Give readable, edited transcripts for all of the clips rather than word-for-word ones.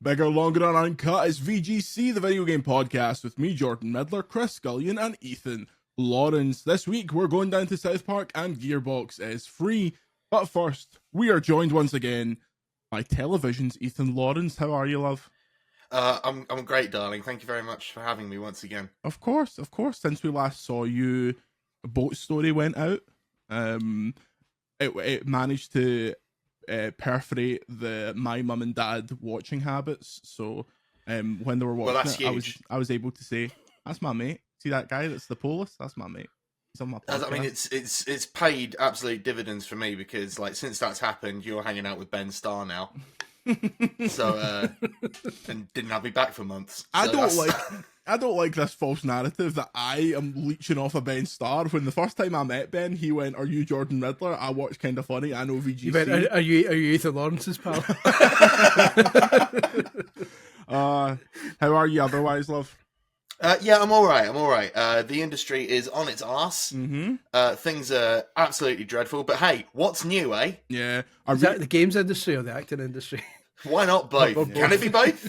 Bigger, longer, and uncut is VGC, the video game podcast, with me, Jordan Midler, Chris Scullion, and Ethan Lawrence. This week, we're going down to South Park, and Gearbox is free. But first, we are joined once again by television's Ethan Lawrence. How are you, love? I'm great, darling. Thank you very much for having me once again. Of course. Since we last saw you, a boat story went out. It managed to perforate my mum and dad watching habits. So when they were watching I was able to say, "That's my mate. See that guy that's the Polis? That's my mate." He's on my podcast. I mean, it's paid absolute dividends for me because, like, since that's happened, you're hanging out with Ben Starr now. So and didn't have me back for months. So I don't like this false narrative that I am leeching off of Ben Starr. When the first time I met Ben, he went, "Are you Jordan Midler?" I watched Kind of Funny. I know VGC. You went, are you Ethan Lawrence's pal? How are you otherwise, love? Yeah, I'm all right. The industry is on its arse. Mm-hmm. Things are absolutely dreadful. But hey, what's new, eh? Yeah. Is that the games industry or the acting industry? Why not both? Can it be both?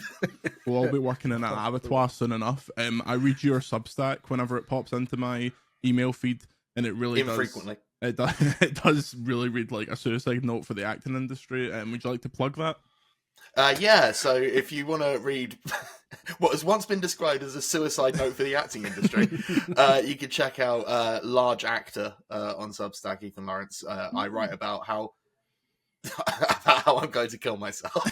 Well, I'll be working in an abattoir soon enough. I read your Substack whenever it pops into my email feed, and it really infrequently. It does really read like a suicide note for the acting industry. Would you like to plug that? Yeah, so if you want to read what has once been described as a suicide note for the acting industry, you can check out Large Actor on Substack, Ethan Lawrence. I write about how I'm going to kill myself.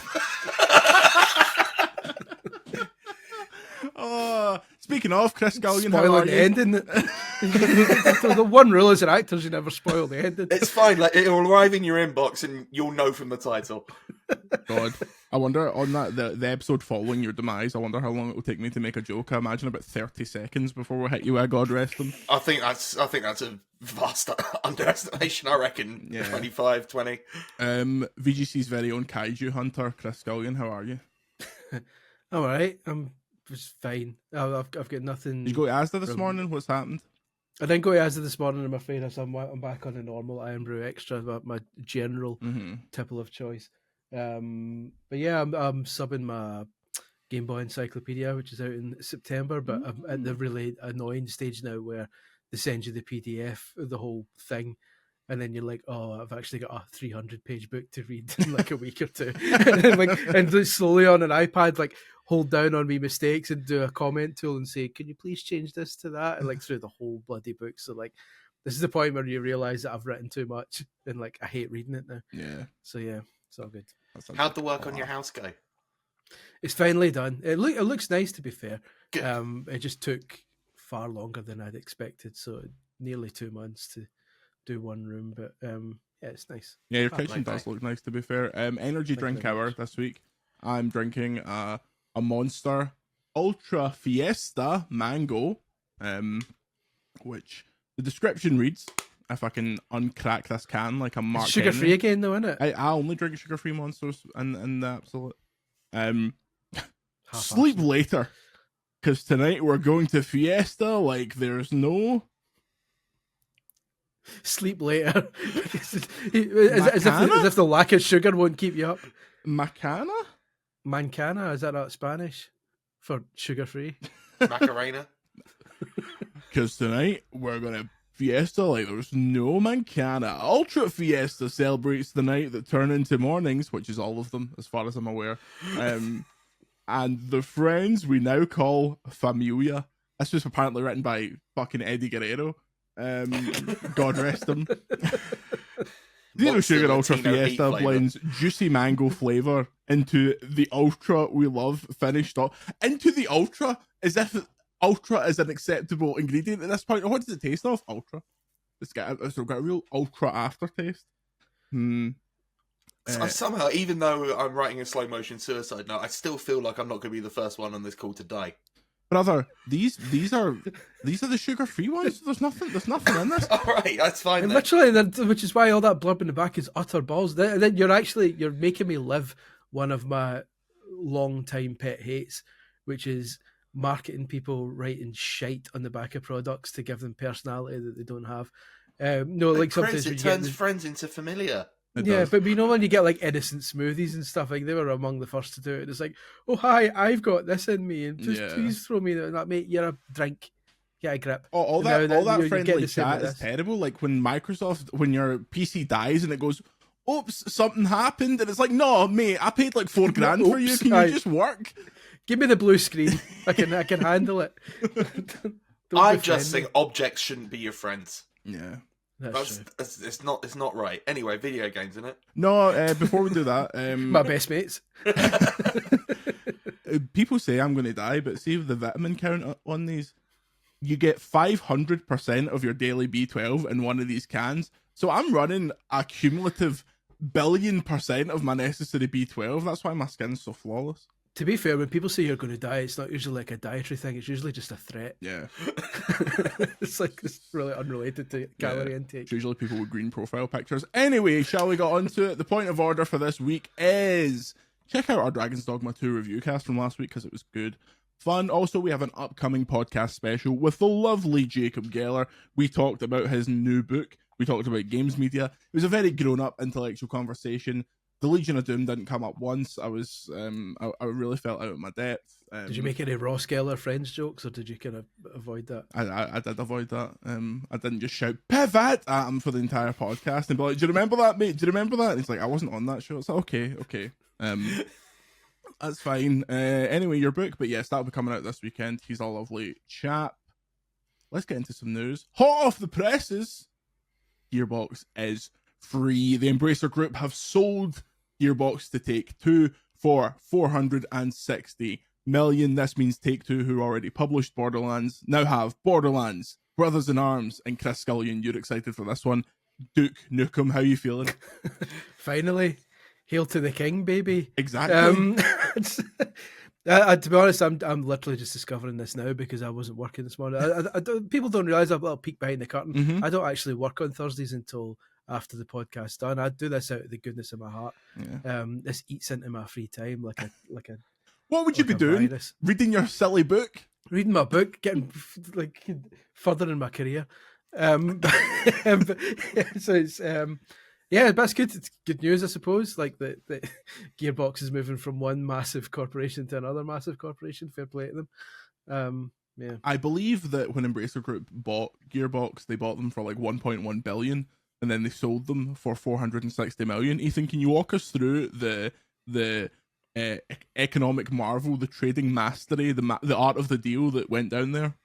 Speaking of Chris Scullion, spoiling the ending. The one rule is that actors, you never spoil the ending. It's fine. Like, it'll arrive in your inbox and you'll know from the title. God, I wonder on the episode following your demise, I wonder how long it will take me to make a joke. I imagine about 30 seconds before we hit you. God rest him. I think that's a vast underestimation. I reckon 25, 20. VGC's very own kaiju hunter, Chris Scullion. How are you? All right. I'm just fine. I've got nothing. Did you go to Asda this morning? What's happened? I didn't go to Asda this morning, I'm afraid. I'm back on the normal Iron Brew Extra, my general tipple of choice. But yeah, I'm subbing my Game Boy Encyclopedia, which is out in September, but I'm at the really annoying stage now where they send you the PDF of the whole thing, and then you're like, "Oh, I've actually got a 300-page book to read in like a week or two," and slowly on an iPad, like, hold down on me mistakes and do a comment tool and say, "Can you please change this to that?" And like through the whole bloody book. So like, this is the point where you realize that I've written too much and like I hate reading it now. Yeah. So yeah, it's all good. How'd the work on your house go? It's finally done. It looks nice, to be fair. Good. It just took far longer than I'd expected. So nearly 2 months to do one room, but yeah, it's nice. Yeah, your kitchen does look nice, to be fair. Energy drink hour this week. I'm drinking a Monster Ultra Fiesta Mango, which the description reads, if I can uncrack this can like a Mark sugar Henry. Free again, though, isn't it? I only drink sugar-free Monsters in the absolute. Sleep later, because tonight we're going to Fiesta like there's no. Sleep later. as if the lack of sugar won't keep you up. Mancana, is that not Spanish for sugar free? Macarena. Because tonight we're gonna Fiesta like there's no Mancana. Ultra Fiesta celebrates the night that turn into mornings, which is all of them as far as I'm aware. And the friends we now call Familia. This was apparently written by fucking Eddie Guerrero. God rest him. Zero Sugar Ultra Fiesta blends juicy mango flavor into the ultra we love, finished off into the ultra as if ultra is an acceptable ingredient at this point. What does it taste of? Ultra. It's got a real ultra aftertaste. Somehow, even though I'm writing a slow motion suicide note, I still feel like I'm not going to be the first one on this call to die. Brother, these are the sugar free ones. There's nothing in this. All right, that's fine. And literally, which is why all that blurb in the back is utter balls. Then you're making me live one of my long time pet hates, which is marketing people writing shite on the back of products to give them personality that they don't have. No, like Chris, sometimes it turns friends into familiar. It Yeah, does. but you know when you get like innocent smoothies and stuff, like they were among the first to do it. It's like, oh hi, I've got this in me, and just Yeah. please throw me that, mate. You're a drink. Get a grip. All And now that you're friendly getting the same chat with is this. terrible. Like when your PC dies and it goes, "Oops, something happened," and it's like, "No, mate, I paid like $4 grand for you. Oops, Can you just work?" Give me the blue screen. I can handle it. I just think objects shouldn't be your friends. Yeah. That's true. It's not right. Anyway, video games, isn't it? No, before we do that, My best mates. people say I'm going to die, but see the vitamin count on these. You get 500% of your daily B12 in one of these cans. So I'm running a cumulative billion% of my necessary B12. That's why my skin's so flawless. To be fair, when people say you're going to die, it's not usually like a dietary thing. It's usually just a threat. Yeah. It's really unrelated to calorie intake. It's usually people with green profile pictures. Anyway, shall we get on to it? The point of order for this week is check out our Dragon's Dogma 2 review cast from last week because it was good. Fun. Also, we have an upcoming podcast special with the lovely Jacob Geller. We talked about his new book. We talked about games media. It was a very grown-up intellectual conversation. The Legion of Doom didn't come up once. I was, I really felt out of my depth. Did you make any Ross Geller Friends jokes, or did you kind of avoid that? I did avoid that. I didn't just shout pivot at him for the entire podcast and be like, "Do you remember that, mate? Do you remember that?" And he's like, "I wasn't on that show." It's like, okay. That's fine. Anyway, your book, but yes, that'll be coming out this weekend. He's a lovely chap. Let's get into some news. Hot off the presses, Gearbox is free. The Embracer Group have sold Gearbox to Take-Two for $460 million. This means Take-Two, who already published Borderlands, now have Borderlands, Brothers in Arms, and Chris Scullion. You're excited for this one. Duke Nukem, how you feeling? Finally. Hail to the king, baby. Exactly. To be honest, I'm literally just discovering this now because I wasn't working this morning. People don't realise I've a little peek behind the curtain. Mm-hmm. I don't actually work on Thursdays until after the podcast's done. I do this out of the goodness of my heart. Yeah. This eats into my free time like a What would you be doing? virus. Reading your silly book? Reading my book, getting like furthering my career. So it's yeah, that's good. It's good news, I suppose. Like the Gearbox is moving from one massive corporation to another massive corporation. Fair play to them. Yeah, I believe that when Embracer Group bought Gearbox, they bought them for like 1.1 billion, and then they sold them for 460 million. Ethan, can you walk us through the economic marvel, the trading mastery, the art of the deal that went down there?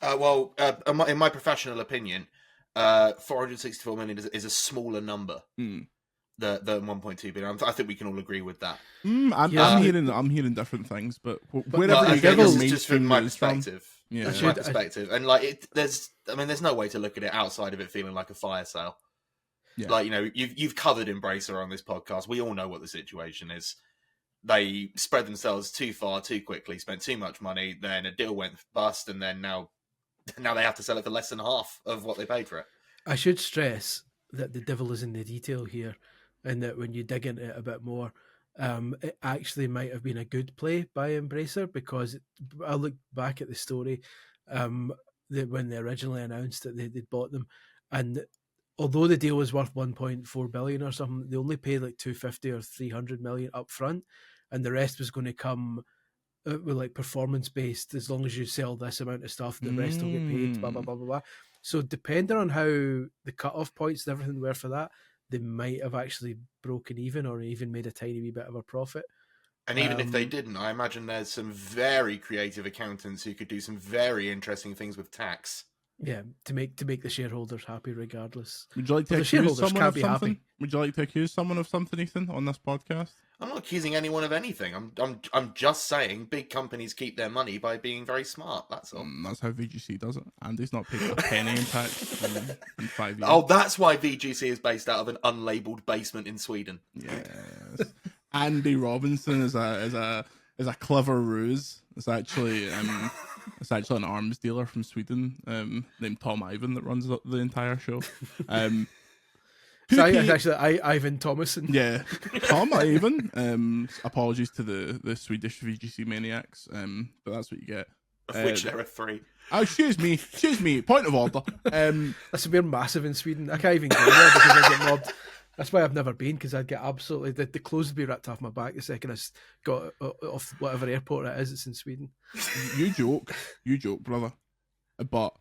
In my professional opinion, 464 million is a smaller number than 1.2 billion. I think we can all agree with that. Yeah. I'm hearing different things, but wherever you get this your is just from mainstream my news from, perspective. yeah, That's my perspective, and like there's no way to look at it outside of it feeling like a fire sale. Yeah. Like, you know, you've covered Embracer on this podcast. We all know what the situation is. They spread themselves too far, too quickly, spent too much money. Then a deal went bust, and then now they have to sell it for less than half of what they paid for it. I should stress that the devil is in the detail here, and that when you dig into it a bit more, it actually might have been a good play by Embracer, because I look back at the story when they originally announced that they'd bought them, and although the deal was worth 1.4 billion or something, they only paid like 250 or 300 million up front, and the rest was going to come with like performance based. As long as you sell this amount of stuff, the rest will get paid. Blah blah blah blah blah. So depending on how the cut-off points and everything were for that, they might have actually broken even or even made a tiny wee bit of a profit. And even if they didn't, I imagine there's some very creative accountants who could do some very interesting things with tax. Yeah, to make the shareholders happy regardless. Would you like to Well, the accuse shareholders someone can't of be something? happy. Would you like to accuse someone of something, Ethan, on this podcast? I'm not accusing anyone of anything. I'm just saying big companies keep their money by being very smart. That's all. That's how VGC does it. Andy's not paid a penny in tax in 5 years. Oh, that's why VGC is based out of an unlabeled basement in Sweden. Yes. Andy Robinson is a clever ruse. It's actually an arms dealer from Sweden named Tom Ivan that runs the entire show. So it's actually Ivan Thomason. Yeah, Tom Ivan. Apologies to the Swedish VGC maniacs, but that's what you get. Of which there are 3. Oh, excuse me. Point of order. That's we're massive in Sweden. I can't even go there because I get mobbed. That's why I've never been, because I'd get absolutely the clothes would be ripped off my back the second I got off whatever airport it is. It's in Sweden. You joke, brother. But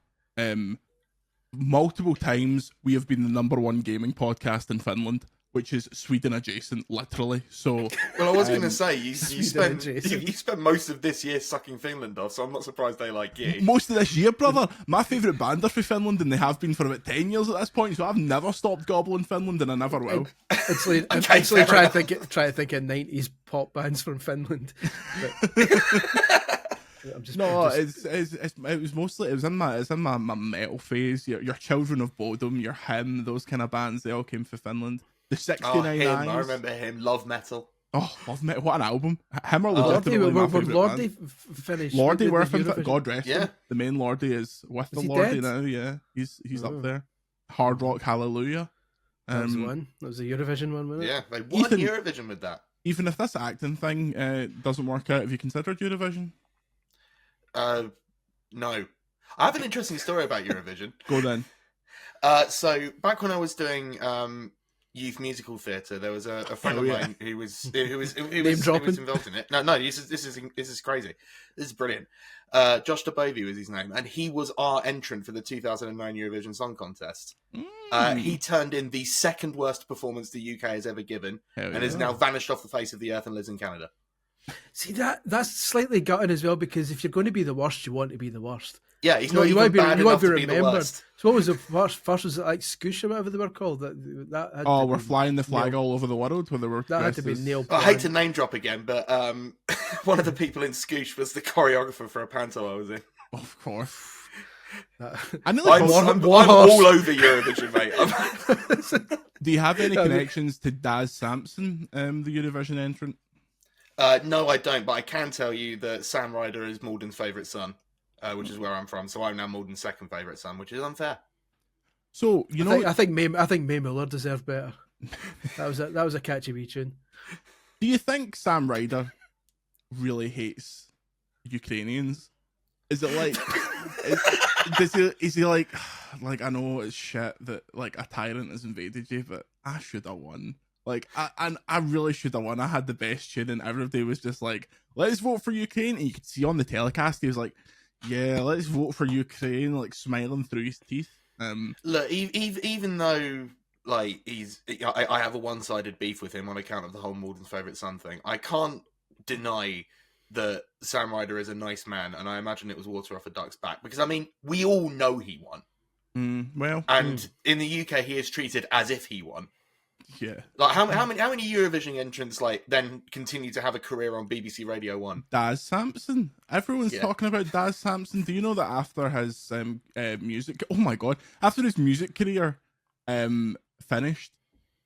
multiple times we have been the #1 gaming podcast in Finland, which is Sweden adjacent, literally. So, well, I was going to say you Sweden spent most of this year sucking Finland off, so I'm not surprised they like you. Most of this year, brother. My favourite band are from Finland, and they have been for about 10 years at this point. So I've never stopped gobbling Finland, and I never will. It's like, Okay, it's like fair try to think of 90s pop bands from Finland. It was mostly it was in my metal phase. Your Children of Bodom, your Him, those kind of bands. They all came from Finland. The 69 him, Eyes. I remember him. Love Metal. Oh, Love Metal! What an album! Him or Lordy, legitimately my were favourite Lordy band. finished? Lordy were from Eurovision? God rest him. Yeah. The main Lordy is with Is the he Lordy dead? now. Yeah, he's up there. Hard Rock Hallelujah. That was the one. That was the Eurovision one, wasn't it? Yeah, they won Ethan- Eurovision with that. Even if this acting thing doesn't work out, have you considered Eurovision? No. I have an interesting story about Eurovision. Go then. So back when I was doing youth musical theatre, there was a friend of mine who was dropping? involved in it. No, this is crazy. This is brilliant. Josh DeBovey was his name, and he was our entrant for the 2009 Eurovision Song Contest. He turned in the second worst performance the UK has ever given, and has now vanished off the face of the earth and lives in Canada. See, that's slightly gutting as well, because if you're going to be the worst, you want to be the worst. Yeah, he's No, not you even want to bad be, you want enough to to be be the remembered. worst. So what was the first was it like Scoosh or whatever they were called? That had Oh, to we're be flying the flag nailed- all over the world where they were. That had to dressed be as- nailed. I hate to name drop again, but one of the people in Scoosh was the choreographer for a panto I was in. Of course. That- I nearly I'm thought- I'm Warhorse. all over Eurovision, mate. Do you have any connections to Daz Sampson, the Eurovision entrant? No, I don't, but I can tell you that Sam Ryder is Malden's favourite son, which is where I'm from. So I'm now Malden's second favourite son, which is unfair. So I think May Muller deserved better. That was a catchy wee tune. do you think Sam Ryder really hates Ukrainians? Is it like, is he like I know it's shit that like a tyrant has invaded you, but I should have won. Like I really should have won. I had the best tune, and everybody was just like, "Let's vote for Ukraine." And you could see on the telecast, he was like, "Yeah, let's vote for Ukraine," like smiling through his teeth. Look, even though like I have a one-sided beef with him on account of the whole Malden's favourite son thing, I can't deny that Sam Ryder is a nice man, and I imagine it was water off a duck's back, because I mean we all know he won, and in the UK he is treated as if he won. Yeah. Like how many Eurovision entrants like then continue to have a career on BBC Radio 1? Daz Sampson. Everyone's talking about Daz Sampson. Do you know that after his music? Oh my god! After his music career finished,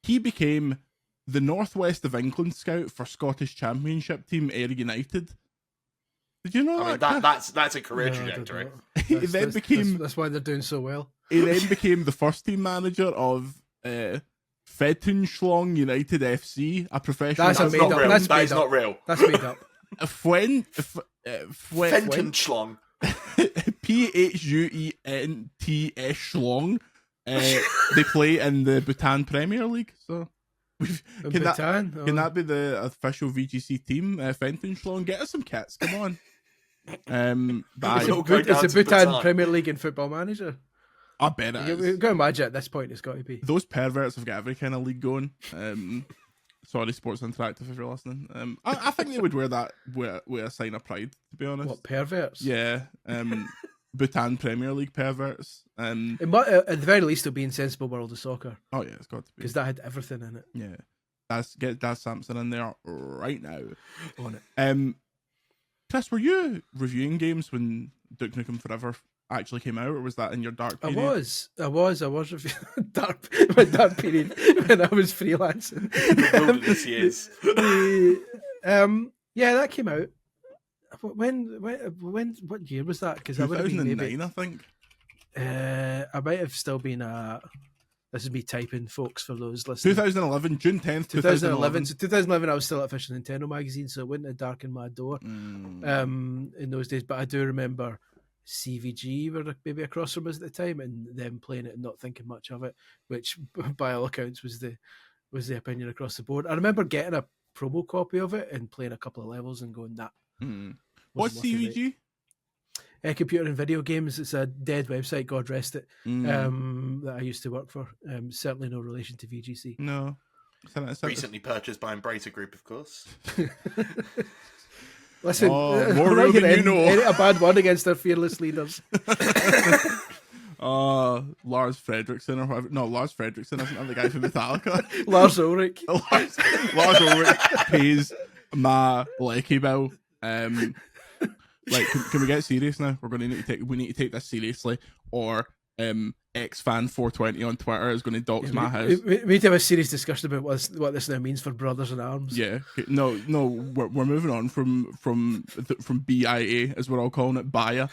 he became the Northwest of England scout for Scottish Championship team Ayr United. Did you know I mean that? that's a career No, I don't trajectory. know. He then became. That's why they're doing so well. He then became the first team manager of Fetenschlong United FC, a professional. That's That's made not up. real. That's That made is up. not real. That's made up. Fentonschlong. Phuent Schlong. They play in the Bhutan Premier League. So, can that be the official VGC team? Fentonschlong, get us some kits. Come on. But We'll go down It's to a Bhutan Bhutan. Premier League and Football Manager. I bet it is. You've got to imagine at this point it's got to be. Those perverts have got every kind of league going. Sorry, Sports Interactive, if you're listening. I think they would wear that with a sign of pride, to be honest. What, perverts? Yeah. Bhutan Premier League perverts. It might, at the very least, it'll be in Sensible World of Soccer, Oh yeah, it's got to be. because that had everything in it. Yeah. Get Daz Sampson in there right now. On it. Chris, were you reviewing games when Duke Nukem Forever actually came out, or was that in your dark I period? was my dark period when I was freelancing. Wilderness years. Yeah, that came out. What year was that? Because I would have been 2009, maybe. I think. I might have still been. This is me typing, folks, for those listening. 2011, June 10th, 2011. So 2011, I was still at Official Nintendo magazine, so it wouldn't have darkened my door in those days. But I do remember CVG were maybe across from us at the time, and them playing it and not thinking much of it, which by all accounts was the was the opinion across the board. I remember getting a promo copy of it and playing a couple of levels and going, that. What's CVG? Computer and Video Games. It's a dead website, God rest it, that I used to work for. Certainly no relation to VGC. No. Recently purchased by Embracer Group, of course. Listen, more real than you know. A bad one against their fearless leaders. Lars Fredrickson or whatever. No, Lars Fredrickson isn't that the guy from Metallica? Lars Ulrich. Lars Ulrich pays my lecky bill. Like, can we get serious now? We need to take this seriously, or XFan420 on Twitter is going to dox my house. We need to have a serious discussion about what this now means for Brothers in Arms. Yeah, no, we're moving on from BIA, as we're all calling it, BIA.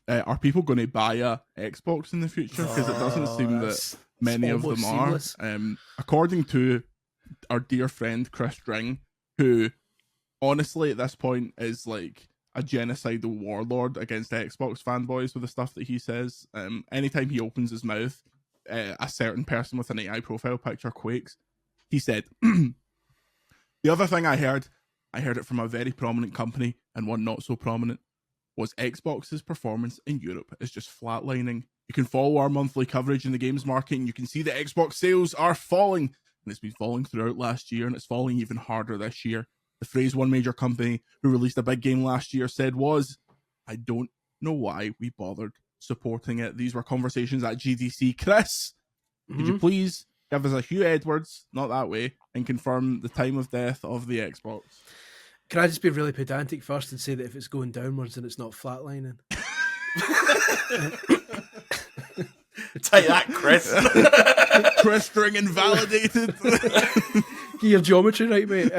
Are people going to buy a Xbox in the future? Because it doesn't seem that many of them seamless. Are. According to our dear friend Chris String, who honestly at this point is like a genocidal warlord against Xbox fanboys with the stuff that he says. Anytime he opens his mouth, a certain person with an AI profile picture quakes. He said, the other thing I heard it from a very prominent company and one not so prominent, was Xbox's performance in Europe is just flatlining. You can follow our monthly coverage in the games market and you can see that Xbox sales are falling. And it's been falling throughout last year and it's falling even harder this year. The phrase one major company who released a big game last year said was, I don't know why we bothered supporting it. These were conversations at GDC. Chris, could you please give us a Hugh Edwards, not that way, and confirm the time of death of the Xbox? Can I just be really pedantic first and say that if it's going downwards and it's not flatlining? Take that, Chris. Chris String invalidated. Get your geometry right, mate.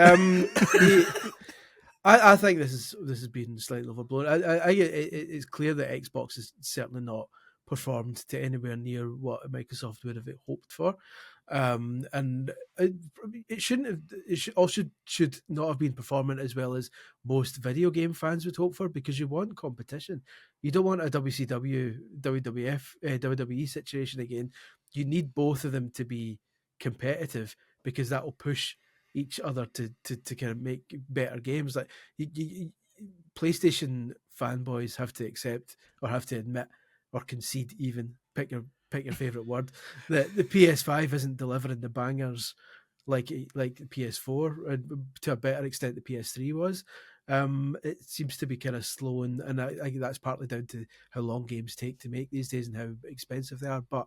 I think this has been slightly overblown. It's clear that Xbox has certainly not performed to anywhere near what Microsoft would have hoped for. And it shouldn't have. Should not have been performing as well as most video game fans would hope for, because you want competition. You don't want a WCW, WWF, WWE situation again. You need both of them to be competitive, because that will push each other to kind of make better games. Like PlayStation fanboys have to accept, or have to admit, or concede, even pick your favorite word, that the PS5 isn't delivering the bangers like the PS4, and to a better extent the PS3 was. It seems to be kind of slow, and I think that's partly down to how long games take to make these days and how expensive they are. But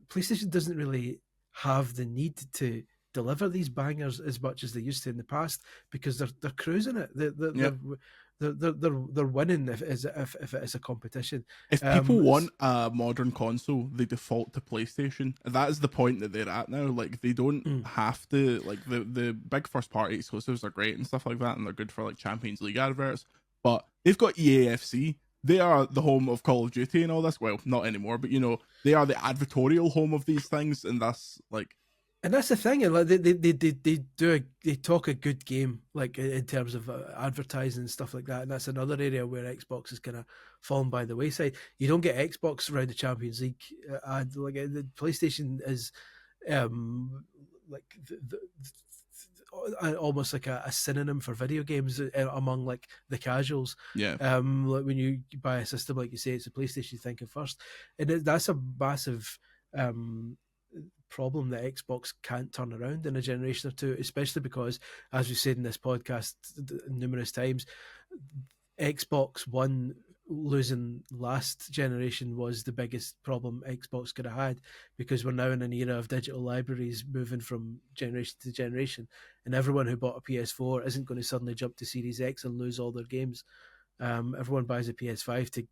PlayStation doesn't really have the need to deliver these bangers as much as they used to in the past, because they're cruising it. They're winning if it is a competition. If people want a modern console, they default to PlayStation. That is the point that they're at now. Like, they don't have to, like, the big first party exclusives are great and stuff like that, and they're good for like Champions League adverts, but they've got EAFC. They are the home of Call of Duty and all this. Well, not anymore, but you know, they are the advertorial home of these things, and that's like. And that's the thing, and like they talk a good game, like in terms of advertising and stuff like that, and that's another area where Xbox is kind of fallen by the wayside. You don't get Xbox around the Champions League ad. Like the PlayStation is, like almost like a synonym for video games among like the casuals. Yeah. Like when you buy a system, like you say, it's a PlayStation you think of first, and that's a massive problem that Xbox can't turn around in a generation or two, especially because, as we said in this podcast numerous times, Xbox One losing last generation was the biggest problem Xbox could have had, because we're now in an era of digital libraries moving from generation to generation, and everyone who bought a PS4 isn't going to suddenly jump to Series X and lose all their games. Everyone buys a PS5 to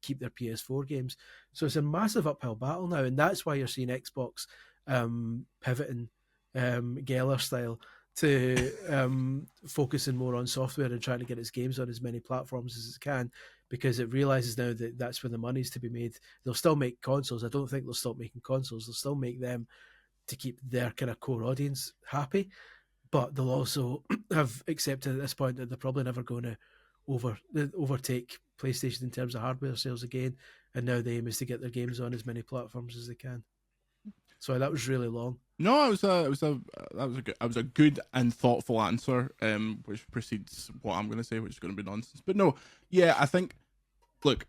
keep their PS4 games. So it's a massive uphill battle now, and that's why you're seeing Xbox pivoting Geller style to focusing more on software and trying to get its games on as many platforms as it can, because it realizes now that that's where the money's to be made. They'll still make consoles. I don't think they'll stop making consoles. They'll still make them to keep their kind of core audience happy, but they'll also have accepted at this point that they're probably never going to overtake PlayStation in terms of hardware sales again, and now the aim is to get their games on as many platforms as they can. Sorry, that was really long. No, that was a good and thoughtful answer, which precedes what I'm going to say, which is going to be nonsense. But no, yeah, I think, look,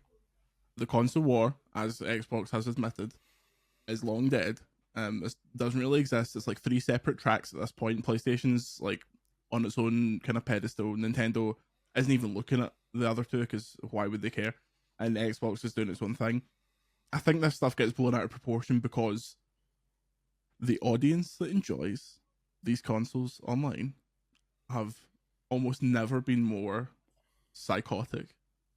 the console war, as Xbox has admitted, is long dead. It doesn't really exist. It's like 3 separate tracks at this point. PlayStation's like on its own kind of pedestal. Nintendo isn't even looking at the other two because why would they care? And Xbox is doing its own thing. I think this stuff gets blown out of proportion because the audience that enjoys these consoles online have almost never been more psychotic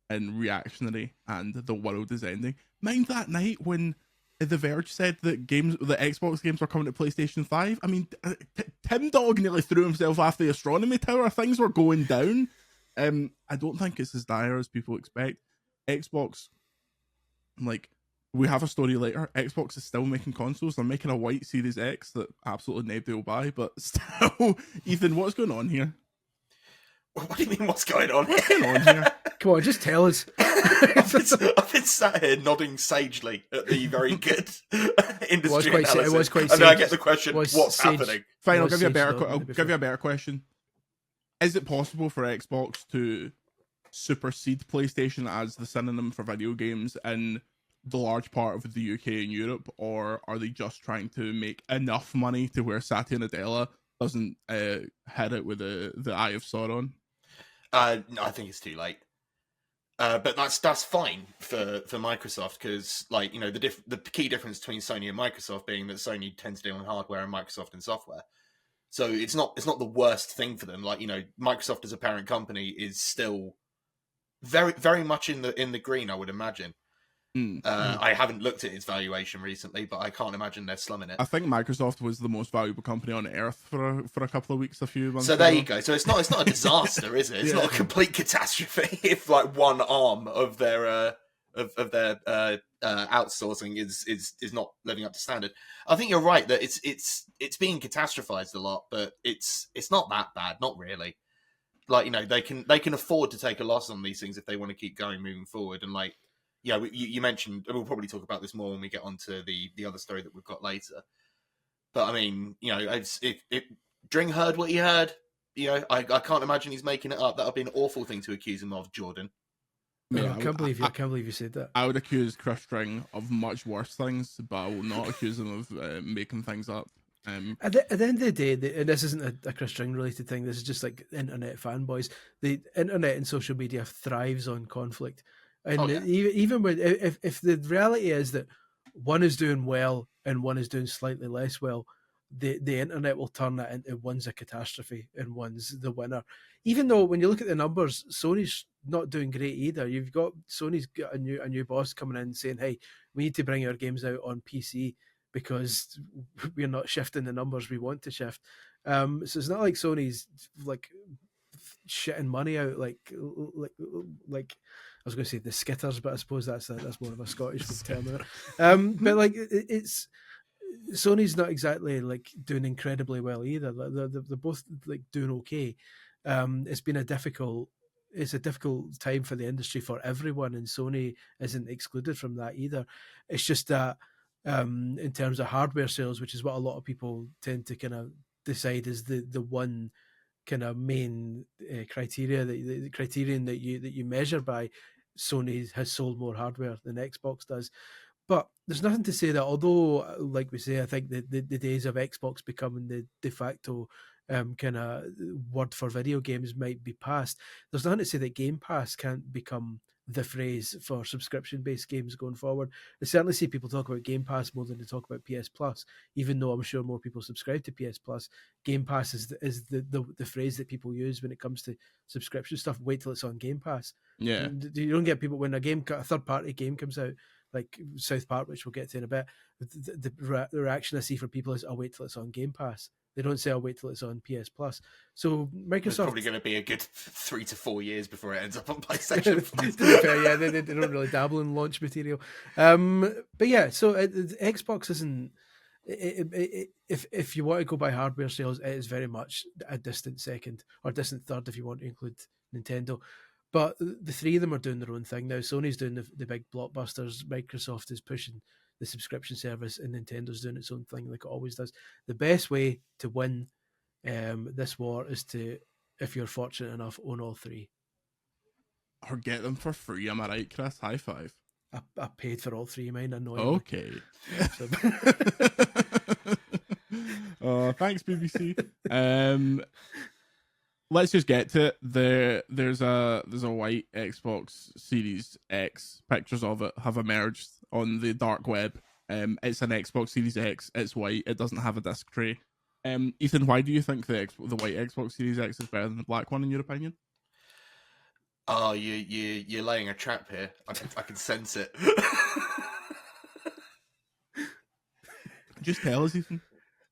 and reactionary, and the world is ending. Mind that night when The Verge said that the Xbox games were coming to PlayStation 5. I mean, Tim Dog nearly threw himself off the astronomy tower. Things were going down. I don't think it's as dire as people expect. Xbox, like, we have a story later. Xbox is still making consoles. They're making a white Series X that absolutely nobody will buy. But still, Ethan, what's going on here? What do you mean, what's going on? What's going on here? Come on, just tell us. I've been sat here nodding sagely at the very good industry analysis. It was quite and then I sage. get the question, what's sage. happening? Fine, I'll Was give you a sage better. though, I'll before. give you a better question. Is it possible for Xbox to supersede PlayStation as the synonym for video games in the large part of the UK and Europe, or are they just trying to make enough money to where Satya Nadella doesn't hit it with the eye of Sauron? No, I think it's too late. But that's fine for Microsoft because, like, you know, the key difference between Sony and Microsoft being that Sony tends to deal in hardware and Microsoft in software. So it's not the worst thing for them. Like, you know, Microsoft as a parent company is still very, very much in the green, I would imagine. I haven't looked at its valuation recently, but I can't imagine they're slumming it. I think Microsoft was the most valuable company on earth for a couple of weeks, a few months So ago. there you go. So it's not a disaster, is it? It's not a complete catastrophe if like one arm of their outsourcing is not living up to standard. I think you're right that it's being catastrophized a lot, but it's not that bad, not really. Like, you know, they can afford to take a loss on these things if they want to keep going moving forward. And like, yeah, you mentioned, and we'll probably talk about this more when we get onto the other story that we've got later. But I mean, you know, if Dring heard what he heard, you know, I can't imagine he's making it up. That would be an awful thing to accuse him of, Jordan. I can't believe you said that. I would accuse Chris String of much worse things, but I will not accuse him of making things up. At the end of the day, and this isn't a Chris String related thing, this is just like internet fanboys. The internet and social media thrives on conflict. And even when, if the reality is that one is doing well and one is doing slightly less well, the internet will turn that into one's a catastrophe and one's the winner. Even though when you look at the numbers, Sony's not doing great either. You've got Sony's got a new boss coming in saying, "Hey, we need to bring our games out on PC because we're not shifting the numbers we want to shift." So it's not like Sony's like shitting money out like I was going to say the skitters, but I suppose that's more of a Scottish term. But like it's Sony's not exactly like doing incredibly well either. They're both like doing okay. It's a difficult time for the industry for everyone, and Sony isn't excluded from that either. It's just that in terms of hardware sales, which is what a lot of people tend to kind of decide is the one kind of main criteria, the criterion that you measure by, Sony has sold more hardware than Xbox does. But there's nothing to say that, although, like we say, I think the days of Xbox becoming the de facto kind of word for video games might be past. There's nothing to say that Game Pass can't become the phrase for subscription-based games going forward. I certainly see people talk about Game Pass more than they talk about PS Plus, even though I'm sure more people subscribe to PS Plus. Game Pass is the phrase that people use when it comes to subscription stuff. Wait till it's on Game Pass. Yeah, You don't get people when a third-party game comes out, like South Park, which we'll get to in a bit. The reaction I see from people is, "I'll wait till it's on Game Pass." They don't say, "I'll wait till it's on PS Plus." So Microsoft, it's probably going to be a good 3 to 4 years before it ends up on PlayStation. Yeah, they don't really dabble in launch material. But yeah, so Xbox isn't. If you want to go by hardware sales, it is very much a distant second or distant third if you want to include Nintendo. But the three of them are doing their own thing now. Sony's doing the big blockbusters. Microsoft is pushing the subscription service, and Nintendo's doing its own thing like it always does. The best way to win this war is to, if you're fortunate enough, own all three. Or get them for free. Am I right, Chris? High five. I paid for all three of mine, annoyingly. Okay. So- Thanks, BBC. Let's just get to it. There's a white Xbox Series X. Pictures of it have emerged on the dark web. It's an Xbox Series X. It's white. It doesn't have a disc tray. Ethan, why do you think the white Xbox Series X is better than the black one, in your opinion? Oh, you're laying a trap here. I can sense it. Just tell us, Ethan.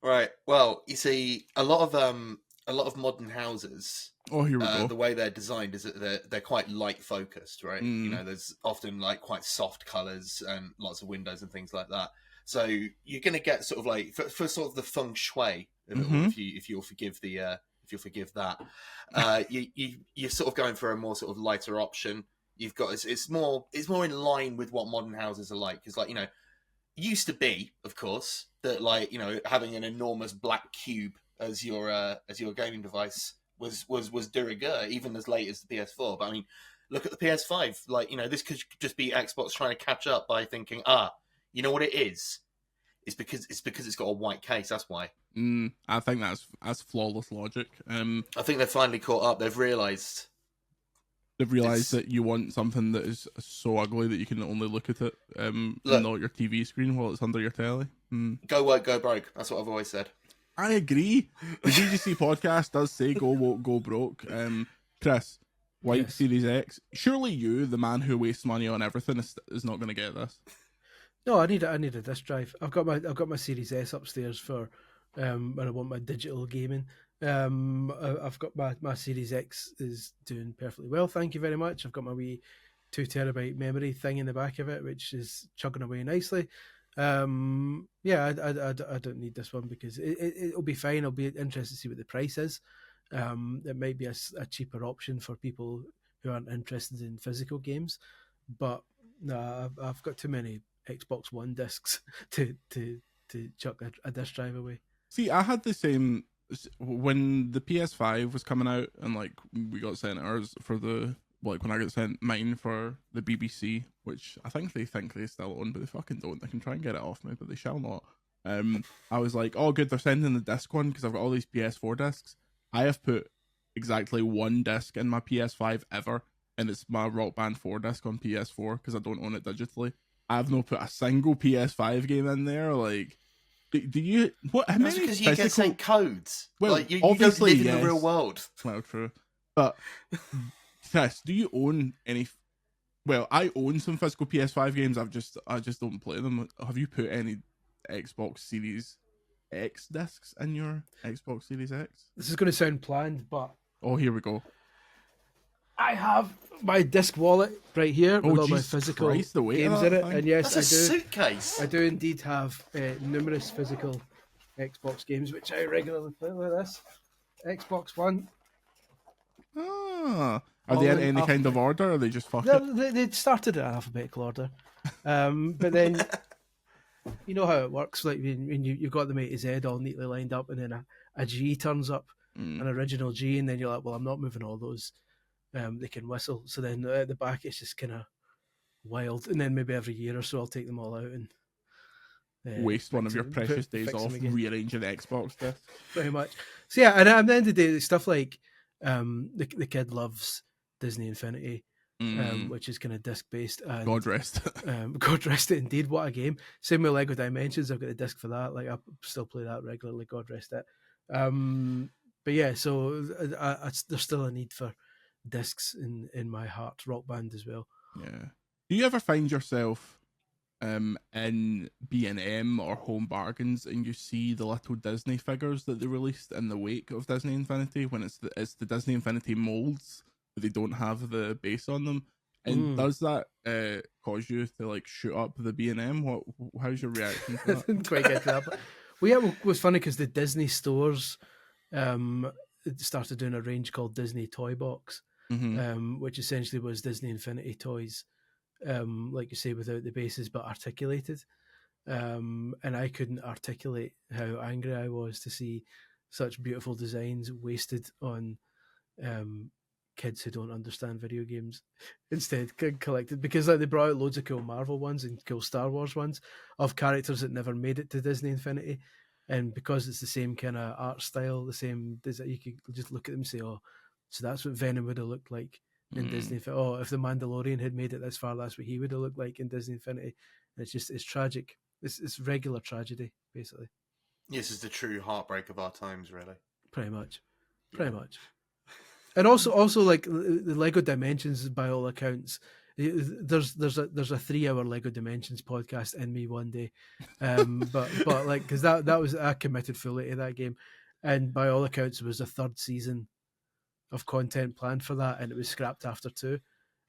Right. Well, you see, a lot of modern houses. Oh, here we go. The way they're designed is that they're quite light focused, right? You know, there's often like quite soft colors and lots of windows and things like that. So you're going to get sort of like for sort of the feng shui of it all, if you'll forgive that, you're sort of going for a more sort of lighter option. You've got it's more in line with what modern houses are like, because like, you know, it used to be, of course, that like, you know, having an enormous black cube as your gaming device was de rigueur even as late as the PS4. But I mean, look at the PS5. Like, you know, this could just be Xbox trying to catch up by thinking, you know what it is? It's because it's got a white case. That's why. I think that's flawless logic. I think they've finally caught up. They've realised that you want something that is so ugly that you can only look at it and not your TV screen while it's under your telly. Go woke, go broke. That's what I've always said. I agree. The VGC podcast does say go woke, go broke. Chris, white Series X. Surely you, the man who wastes money on everything, is not going to get this. No, I need a disc drive. I've got my Series S upstairs for when I want my digital gaming. I've got my Series X is doing perfectly well. Thank you very much. I've got my wee 2 terabyte memory thing in the back of it, which is chugging away nicely. I don't need this one because it'll be fine. I'll be interested to see what the price is. It might be a cheaper option for people who aren't interested in physical games, but no, I've got too many Xbox One discs to chuck a disc drive away. See, I had the same when the PS5 was coming out, and like we got sent ours for the when I got sent mine for the BBC, which I think they still own, but they fucking don't. They can try and get it off me, but they shall not. I was like, oh good, they're sending the disc one because I've got all these PS4 discs. I have put exactly one disc in my PS5 ever, and it's my Rock Band 4 disc on PS4 because I don't own it digitally. I've not put a single PS5 game in there. Like, do you? What? How many? Because you get sent codes. Well, like, you don't live in the real world. Well, true. But Chris, do you own any? Well, I own some physical PS5 games. I just don't play them. Have you put any Xbox Series X discs in your Xbox Series X? This is going to sound planned, but here we go. I have my disc wallet right here with all my physical Christ, games in it, and yes, that's a suitcase. I do indeed have numerous physical Xbox games which I regularly play. Like this Xbox One. Are they in any kind of order, or are they just fucking? They started in alphabetical order, but then you know how it works. Like when you've got them A to Z all neatly lined up, and then a G turns up, an original G, and then you're like, well, I'm not moving all those. They can whistle. So then at the back, it's just kind of wild. And then maybe every year or so, I'll take them all out and waste one of your precious days off rearranging Xbox discs. Pretty much. So yeah, and at the end of the day, stuff like the kid loves Disney Infinity, which is kind of disc based. And God rest. God rest it indeed. What a game. Same with Lego Dimensions. I've got the disc for that. Like I still play that regularly. God rest it. But yeah, so there's still a need for discs in my heart. Rock Band as well. Yeah. Do you ever find yourself in B&M or Home Bargains and you see the little Disney figures that they released in the wake of Disney Infinity, when it's the Disney Infinity molds, but they don't have the base on them? And does that cause you to like shoot up the B&M? How's your reaction to that? I didn't quite get to that. But, well, yeah, it was funny because the Disney stores started doing a range called Disney Toy Box, which essentially was Disney Infinity toys, like you say, without the bases but articulated. and I couldn't articulate how angry I was to see such beautiful designs wasted on kids who don't understand video games instead collected, because like they brought out loads of cool Marvel ones and cool Star Wars ones of characters that never made it to Disney Infinity, and because it's the same kind of art style, the same design, you could just look at them and say, oh, so that's what Venom would have looked like in Disney. Oh, if the Mandalorian had made it this far, that's what he would have looked like in Disney Infinity. And it's tragic. It's regular tragedy, basically. This is the true heartbreak of our times, really. Pretty much. And also like the Lego Dimensions, by all accounts, there's a 3-hour Lego Dimensions podcast in me one day, but like, because that was, I committed fully to that game, and by all accounts there was a 3rd season of content planned for that, and it was scrapped after 2.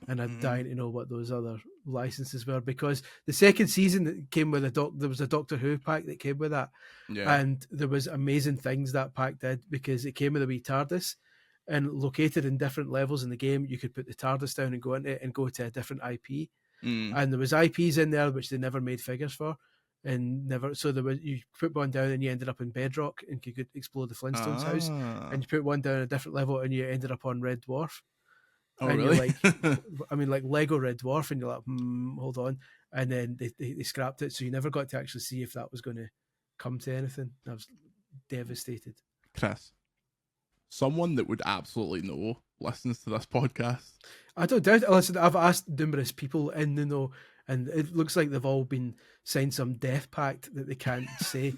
And I'm dying to know what those other licenses were, because the 2nd season that came with there was a Doctor Who pack that came with that, and there was amazing things that pack did, because it came with a wee TARDIS, and located in different levels in the game, you could put the TARDIS down and go into it and go to a different IP, and there was IPs in there which they never made figures for, and never. So there was, you put one down and you ended up in Bedrock and you could explore the Flintstones house, and you put one down a different level and you ended up on Red Dwarf. Oh, and really? You're like, I mean, like Lego Red Dwarf, and you're like, hold on, and then they scrapped it, so you never got to actually see if that was going to come to anything. I was devastated. Chris, someone that would absolutely know listens to this podcast. I don't doubt it. Listen, I've asked numerous people in the know, and it looks like they've all been signed some death pact that they can't say,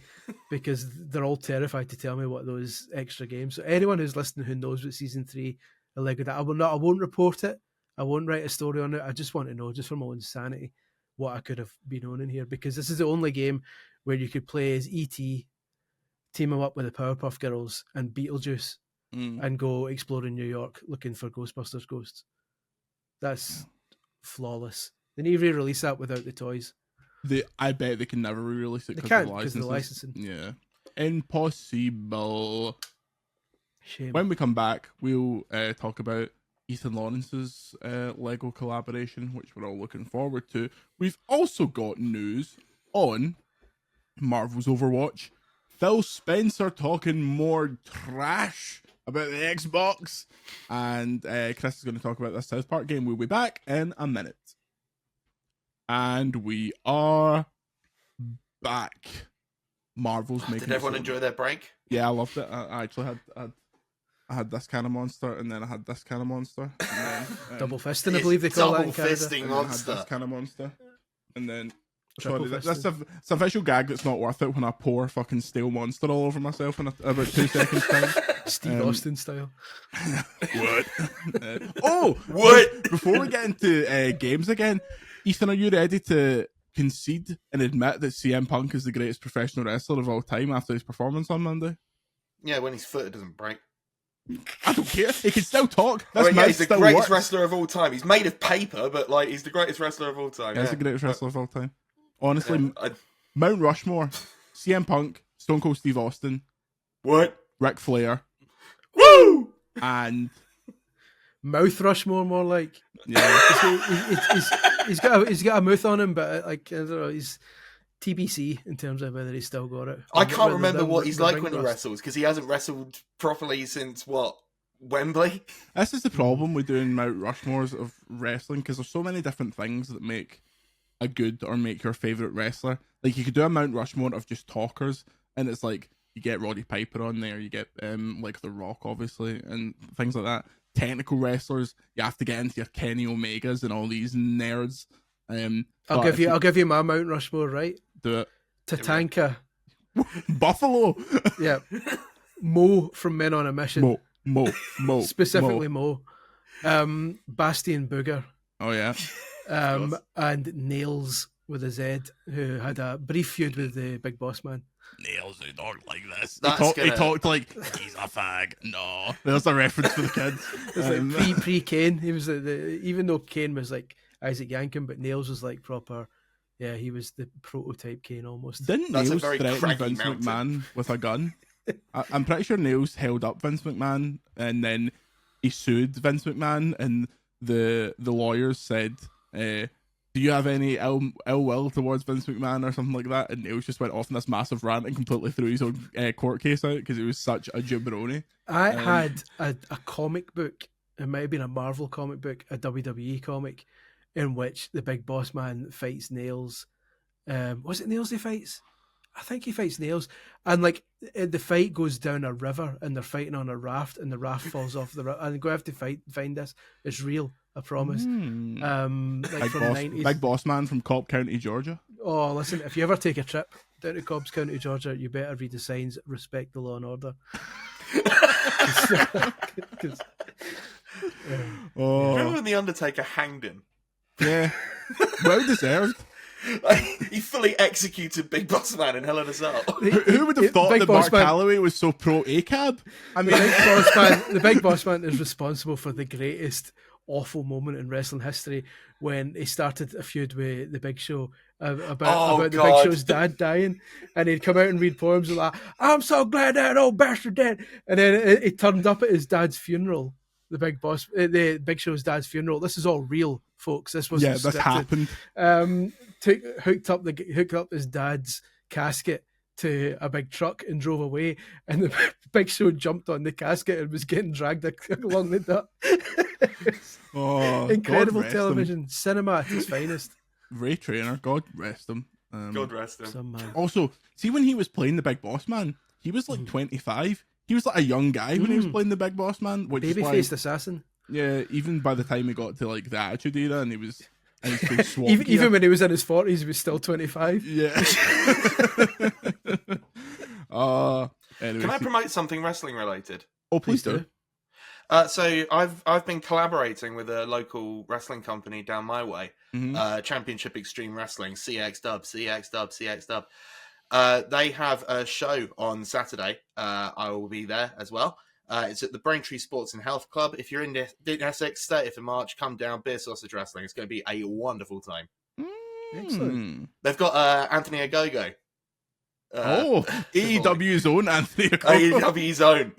because they're all terrified to tell me what those extra games. So anyone who's listening who knows what season 3 of Lego, I won't report it. I won't write a story on it. I just want to know, just for my own sanity, what I could have been owning here, because this is the only game where you could play as E.T., team him up with the Powerpuff Girls and Beetlejuice, and go exploring New York looking for Ghostbusters ghosts. That's flawless. They need to re-release that without the toys. I bet they can never re-release it because of the licensing. Yeah. Impossible. Shame. When we come back, we'll talk about Ethan Lawrence's Lego collaboration, which we're all looking forward to. We've also got news on Marvel's Overwatch. Phil Spencer talking more trash about the Xbox. And Chris is going to talk about this South Park game. We'll be back in a minute. And we are back. Marvel's making. Did everyone enjoy their break? Yeah, I loved it. I actually had this kind of monster, and then I had this kind of monster. And then, double fisting, I believe they call that in Canada. Double fisting I monster. had this kind of monster, and then Triple sorry, that's a visual gag that's not worth it when I pour fucking stale monster all over myself in about 2 seconds time. Steve Austin style. What? What? Before we get into games again, Ethan, are you ready to concede and admit that CM Punk is the greatest professional wrestler of all time after his performance on Monday? Yeah, when his foot doesn't break. I don't care. He can still talk. That's he's the greatest wrestler of all time. He's made of paper, but like he's the greatest wrestler of all time. Yeah, he's the greatest wrestler of all time. Honestly, Mount Rushmore, CM Punk, Stone Cold Steve Austin, what? Ric Flair, woo, and Mouth Rushmore, more like. Yeah, he's got a mouth on him, but like I don't know, he's TBC in terms of whether he's still got it. I can't remember what he's like when he wrestles, because he hasn't wrestled properly since what, Wembley? This is the problem with doing Mount Rushmores of wrestling, because there's so many different things that make a good or make your favourite wrestler. Like you could do a Mount Rushmore of just talkers, and it's like you get Roddy Piper on there, you get like The Rock obviously, and things like that. Technical wrestlers, you have to get into your Kenny Omegas and all these nerds. I'll give you my Mount Rushmore, right? Do it. Tatanka. Buffalo. Yeah. Mo from Men on a Mission. Mo. Specifically Mo. Bastian Booger. Oh yeah. And Nails with a Z, who had a brief feud with the Big Boss Man. Nails who talked like this. He talked like he's a fag. No, there's a reference for the kids. It's like pre Kane. He was even though Kane was like Isaac Yankem, but Nails was like proper. Yeah, he was the prototype Kane almost. Didn't Nails threaten Vince McMahon with a gun? I'm pretty sure Nails held up Vince McMahon, and then he sued Vince McMahon, and the lawyers said Do you have any ill will towards Vince McMahon or something like that? And Nails just went off on this massive rant and completely threw his own court case out because he was such a jabroni. I had a comic book. It might have been a Marvel comic book, a WWE comic, in which the Big Boss Man fights Nails. Was it Nails he fights? I think he fights Nails. And like the fight goes down a river and they're fighting on a raft and the raft falls off the river. And go have to find this. It's real, I promise. Like from the 90s. Big Boss Man from Cobb County, Georgia. Oh, listen, if you ever take a trip down to Cobbs County, Georgia, you better read the signs, respect the law and order. Remember when The Undertaker hanged him? Yeah. Well deserved. He fully executed Big Boss Man in Hell in a Cell. Who would have thought Big that Boss Mark Man- Calloway was so pro ACAB? I mean, The Big Boss Man is responsible for the greatest awful moment in wrestling history when he started a feud with the Big Show about the Big Show's dad dying, and he'd come out and read poems like, "I'm so glad that old bastard dead," and then he turned up at his dad's funeral. The Big Show's dad's funeral. This is all real, folks. This wasn't this happened. Hooked up his dad's casket to a big truck and drove away, and the Big Show jumped on the casket and was getting dragged along the duck. Incredible television, cinema at its finest. Ray Traynor, God rest him. God rest him. Some man. Also, see when he was playing the Big Boss Man, he was like 25. He was like a young guy when he was playing the Big Boss Man. Which Baby-faced assassin. Yeah, even by the time he got to like the Attitude Era and he was even when he was in his 40s, he was still 25. Yeah. Anyway, Can I promote something wrestling related? Oh, please do. So I've been collaborating with a local wrestling company down my way, Championship Extreme Wrestling, CX Dub. They have a show on Saturday. I will be there as well. It's at the Braintree Sports and Health Club. If you're in Essex, 30th of March, come down, Beer Sausage Wrestling. It's going to be a wonderful time. Excellent. They've got Anthony Ogogo. AEW's own Anthony Ogogo. AEW's own.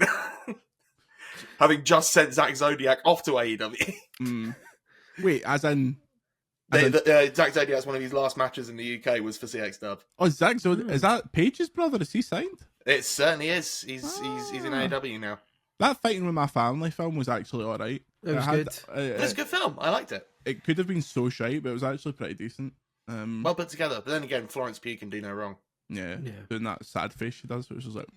Having just sent Zack Zodiac off to AEW. Wait, as in... Zack Zodiac's one of his last matches in the UK was for CX Dub. Oh, Zack Zodiac. Is that Paige's brother? Is he signed? It certainly is. He's in AEW now. That Fighting With My Family film was actually alright. It was good. It was a good film. I liked it. It could have been so shite, but it was actually pretty decent. Well put together. But then again, Florence Pugh can do no wrong. Yeah. Doing that sad face she does, which was like...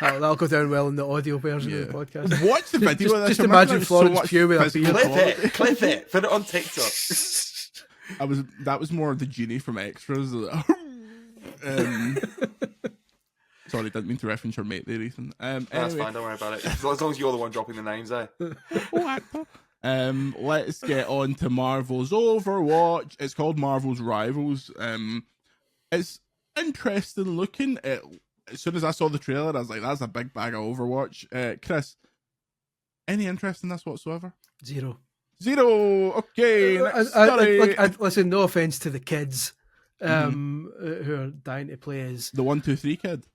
That'll go down well in the audio version of the podcast. Watch the video of this. Just imagine Florence Pugh with a beard. Clip it. Put it on TikTok. That was more the genie from Extras. Sorry, didn't mean to reference your mate there, Ethan. That's fine, don't worry about it. As long as you're the one dropping the names, eh? Let's get on to Marvel's Overwatch. It's called Marvel's Rivals. It's interesting looking. As soon as I saw the trailer, I was like, that's a big bag of Overwatch. Chris, any interest in this whatsoever? Zero. Okay. Listen, no offense to the kids who are dying to play as the 1, 2, 3 kid.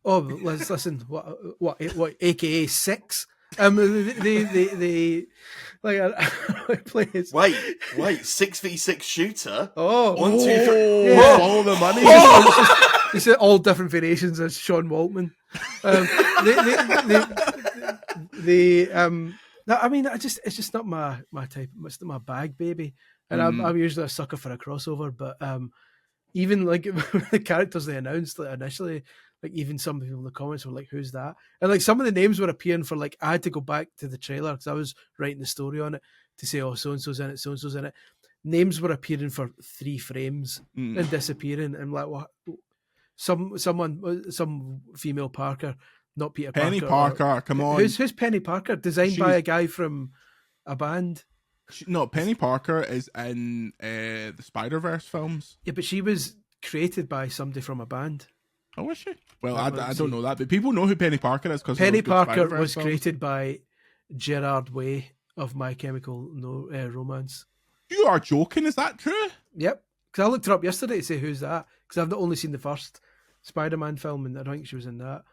Oh, listen. What? AKA 6. They play as... Wait, 6v6 shooter. Oh, 1, 2, 3. Yeah. Follow the money. It's all different variations as Sean Waltman. I mean, it's just not my type. It's not my bag, baby. And I'm usually a sucker for a crossover. But even like the characters they announced initially, like even some people in the comments were like, "Who's that?" And like some of the names were appearing for like I had to go back to the trailer because I was writing the story on it to say, "Oh, so and so's in it, so and so's in it." Names were appearing for 3 frames and disappearing. And like, what? Some female Parker, not Peter Parker. Penny Parker, come on. Who's Penny Parker? Designed by a guy from a band. No, Penny Parker is in the Spider-Verse films. Yeah, but she was created by somebody from a band. Oh, was she? Well, I don't know that, but people know who Penny Parker is because Penny Parker was created by Gerard Way of My Chemical Romance. You are joking? Is that true? Yep. Because I looked her up yesterday to say who's that. Because I've not only seen the first Spider-Man film, and I think she was in that.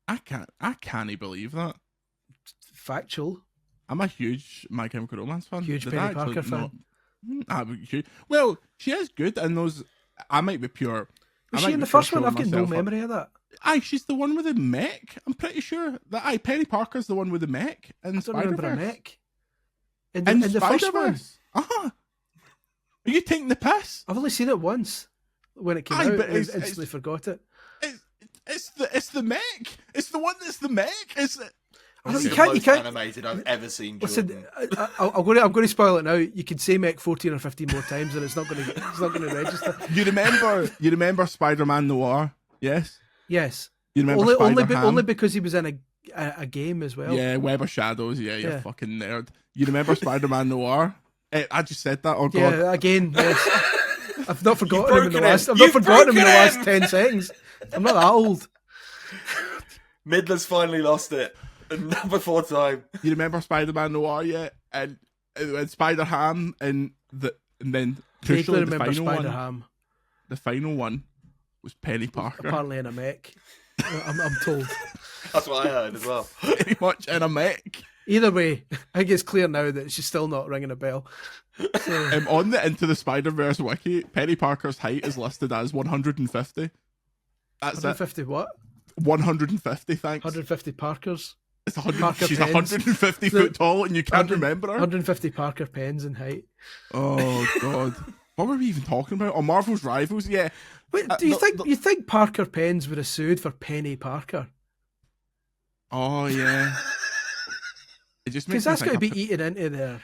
I can't believe that. Factual. I'm a huge My Chemical Romance fan. Huge Did Penny I actually Parker fan. not- huge. Well, she is good in those. I might be pure. Was I she might in be the pure first one? I've got showing no myself up. memory of that. Aye, she's the one with the mech. I'm pretty sure that Penny Parker's the one with the mech in I don't remember a Spider-Verse. mech. In In the first one? Spider-Verse. Are you taking the piss? I've only seen it once when it came Aye, out. but And it's- instantly forgot it. It's the mech. It's the one that's the mech. It's I know, It's you the can't- most can't- animated I've ever seen. Listen, Jordan. I'm going to spoil it now. You can say mech 14 or 15 more times, and it's not going to register. You remember Spider-Man Noir? Yes. Yes, You remember Spider-Ham? only because he was in a game as well. Yeah, Web of Shadows. Yeah, you're Yeah. a fucking nerd. You remember Spider-Man Noir? I just said that. Oh god. Yeah, again, yes. I've not forgotten him in the broken last. him. I've not You've forgotten him in the broken last him. 10 seconds. I'm not that old. Midler's finally lost it. Not before time. You remember Spider-Man Noir? Yeah, and Spider-Ham and then Vaguely crucially the remember final one. Spider-Ham. The final one was Penny Parker. Apparently in a mech. I'm told. That's what I heard as well. Pretty much in a mech. Either way, I think it's clear now that she's still not ringing a bell. So, On the Into the Spider-Verse wiki, Penny Parker's height is listed as 150. That's 150 what? it. 150, thanks. 150 Parkers. It's 100, Parker she's pens. 150 foot tall and you can't 100 remember her? 150 Parker pens in height. Oh, God. What were we even talking about? Oh, Marvel's Rivals? Yeah. Wait, do you the- you think Parker pens would have sued for Penny Parker? Oh, yeah. It just makes Because that's me got to think be eaten into their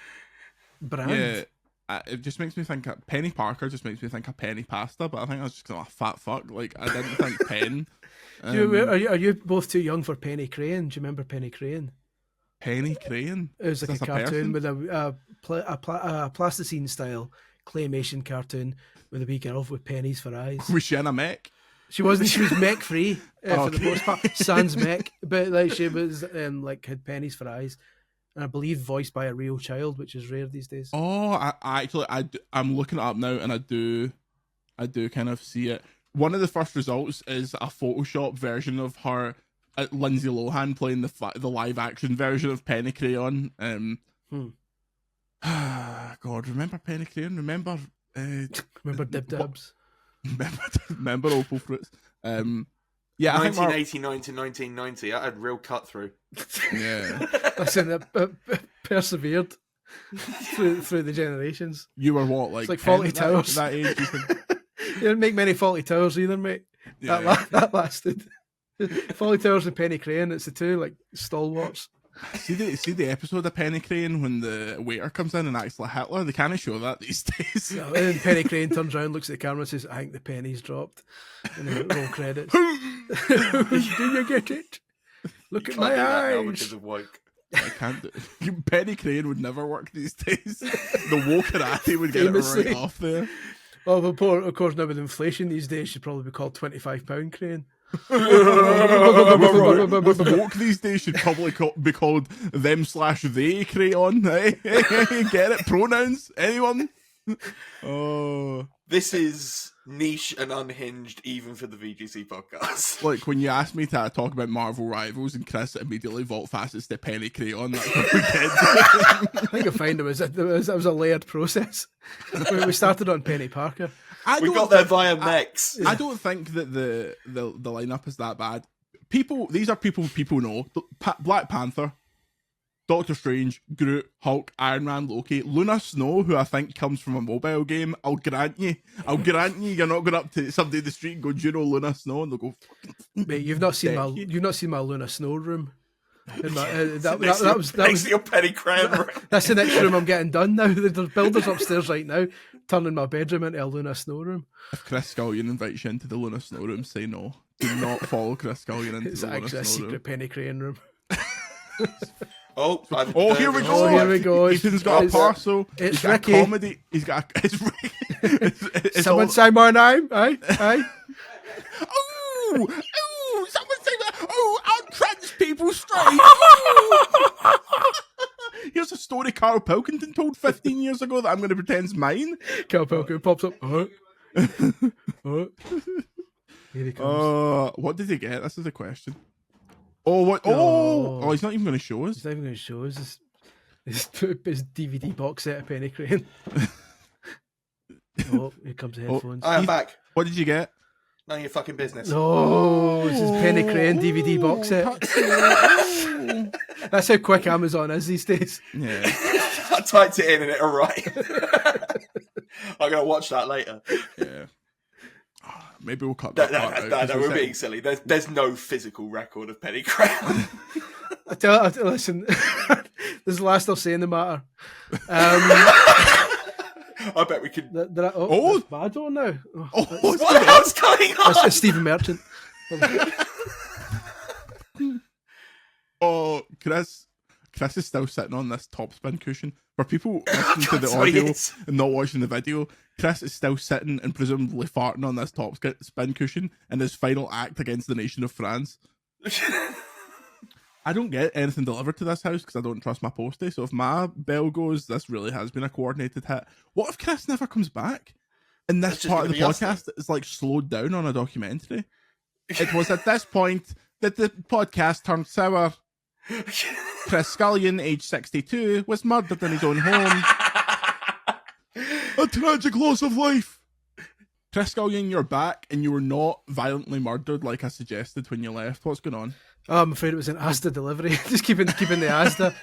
brand. Yeah. It just makes me think Penny Parker just makes me think of Penny Pasta, but I think I was just a fat fuck. Like, I didn't think Pen. Are you both too young for Penny Crane? Do you remember Penny Crane? Penny Crane? It was like Is a this a cartoon person? with a plasticine style claymation cartoon with a wee girl with pennies for eyes. Was she in a mech? She wasn't. She was mech free for the Okay. most part. Sans mech, but like she was like had pennies for eyes, and I believe voiced by a real child, which is rare these days. Oh, I'm looking it up now, and I do kind of see it. One of the first results is a Photoshop version of her, Lindsay Lohan playing the live action version of Penny Crayon. God, remember Penny Crayon? Remember Remember Dib Dabs? remember Opal Fruits? Yeah, I think 1989 to 1990. I had real cut through. yeah. Listen, persevered through the generations. You were what, like, It's like 10 Fawlty Towers. That age, you think? You didn't make many Fawlty Towers either, mate. Yeah. That lasted. Fawlty Towers and Penny Crane, it's the two like stalwarts. See the episode of Penny Crane when the waiter comes in and acts like Hitler? They can't show that these days. And then Penny Crane turns around, looks at the camera, and says, "I think the penny's dropped." And then roll credits. Do you get it? Look at Can't my do that now eyes. because of woke. I can't do Penny Crane would never work these days. The woke karate would get it Famously. right off there. Well, of course, now with inflation these days, she'd probably be called £25 Crane. Woke these days should probably be called them/they crayon. Eh? Get it? Pronouns? Anyone? Oh. This is niche and unhinged even for the VGC podcast. Like when you asked me to talk about Marvel Rivals and Chris immediately vault fastest to Penny Crayon, that's what we did. I think you'll find it was a layered process. We started on Penny Parker. We got there via mechs. I don't think that the lineup is that bad. These are people know. Black Panther, Doctor Strange, Groot, Hulk, Iron Man, Loki, Luna Snow, who I think comes from a mobile game. I'll grant you, you're not going up to somebody in the street and go, "Do you know Luna Snow?" And they'll go, Mate, you've not seen my Luna Snow room. That was next to your Penny Crane room. that's the next room I'm getting done now. There's builders upstairs right now turning my bedroom into a Luna Snow room. If Chris Scullion invites you into the Luna Snow room, say no. Do not follow Chris Scullion into It's the Luna actually a Snow secret room. Penny Crane room. Oh, Here we go. Here we go. Ethan's got a It's- parcel. it's He's got Ricky. a comedy. He's got a, it's Ricky. It's Someone all- say my name, aye? Oh, someone say that. Oh, I'm trans people straight. Here's a story Carl Pilkington told 15 years ago that I'm going to pretend's mine. Cal Pilkington pops up. Here he comes. What did he get? This is the question. Oh, what? No. Oh, he's not even going to show us. He's not even going to show us. his DVD box set of Penny Crane. Oh, here comes the headphones. I am back. What did you get? None of your fucking business. No, this is Penny Crane DVD box set. That's how quick Amazon is these days. Yeah. I typed it in and it arrived. I'm going to watch that later. Yeah. Maybe we'll cut that part out. No, we're being silly. There's no physical record of Penny Crane. Listen, this is the last I'll say in the matter. I bet we could. That's bad on now. What's going on? That's Stephen Merchant. Oh, Chris is still sitting on this top spin cushion. For people listening to the audio and not watching the video, Chris is still sitting and presumably farting on this top spin cushion in his final act against the nation of France. I don't get anything delivered to this house because I don't trust my postie. So if my bell goes, this really has been a coordinated hit. What if Chris never comes back? And this part of the podcast is like slowed down on a documentary. It was at this point that the podcast turned sour. Chris Scullion, age 62, was murdered in his own home. A tragic loss of life. Chris Scullion, you're back and you were not violently murdered like I suggested when you left. What's going on? Oh, I'm afraid it was an Asda delivery. Just keeping the Asda.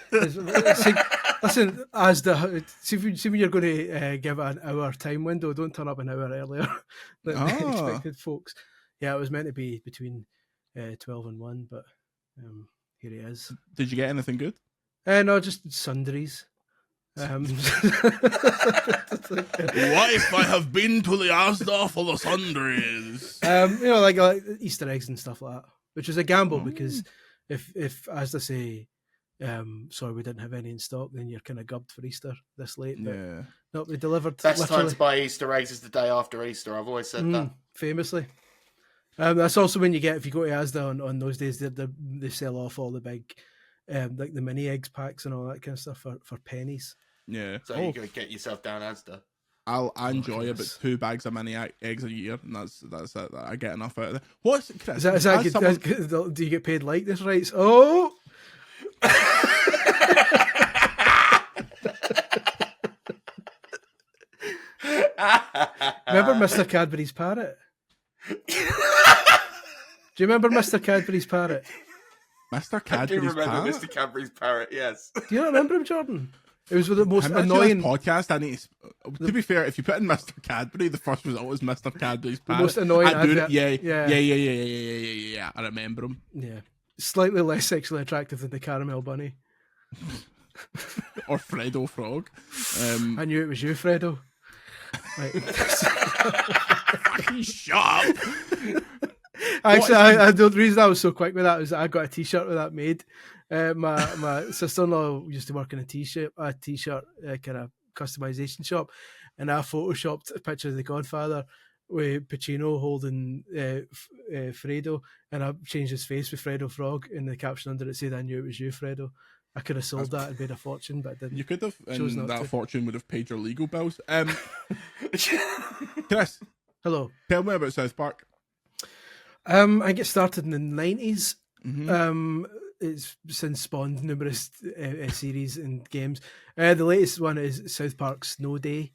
Listen, Asda, see when you're going to give it an hour time window, don't turn up an hour earlier than expected, folks. Yeah, it was meant to be between 12 and 1, but here he is. Did you get anything good? No, just sundries. What if I have been to the Asda for the sundries? Like Easter eggs and stuff like that, which is a gamble because if Asda say, sorry, we didn't have any in stock, then you're kind of gubbed for Easter this late. But yeah. No, we delivered. Best time to buy Easter eggs is the day after Easter. I've always said that. Famously. That's also when you get, if you go to Asda on those days, they sell off all the big, like the mini eggs packs and all that kind of stuff for pennies. Yeah. So you're going to get yourself down Asda. I enjoy about 2 bags of mini eggs a year, and that's it. I get enough out of it. What's Chris? Is that good? Do you get paid like this rights? Oh! Remember Mr. Cadbury's parrot? Do you remember Mr. Cadbury's parrot? Mr. Cadbury's parrot? I do remember Mr. Cadbury's parrot, yes. Do you not remember him, Jordan? It was the most annoying podcast. I need to be fair, if you put in Mr. Cadbury, the first result was Mr. Cadbury's parrot. The most annoying advert. Yeah. I remember him. Yeah. Slightly less sexually attractive than the caramel bunny. Or Fredo Frog. I knew it was you, Fredo. Right. Fucking shut up. Actually, the reason I was so quick with that was that I got a T-shirt with that made. My sister-in-law used to work in a T-shirt kind of customization shop, and I photoshopped a picture of the Godfather with Pacino holding Fredo, and I changed his face with Fredo Frog, and the caption under it said, "I knew it was you, Fredo." I could have sold that and made a fortune, but I didn't. You could have, and that fortune would have paid your legal bills. Chris, hello. Tell me about South Park. I get started in the 90s. Mm-hmm. It's since spawned numerous series and games. The latest one is South Park Snow Day.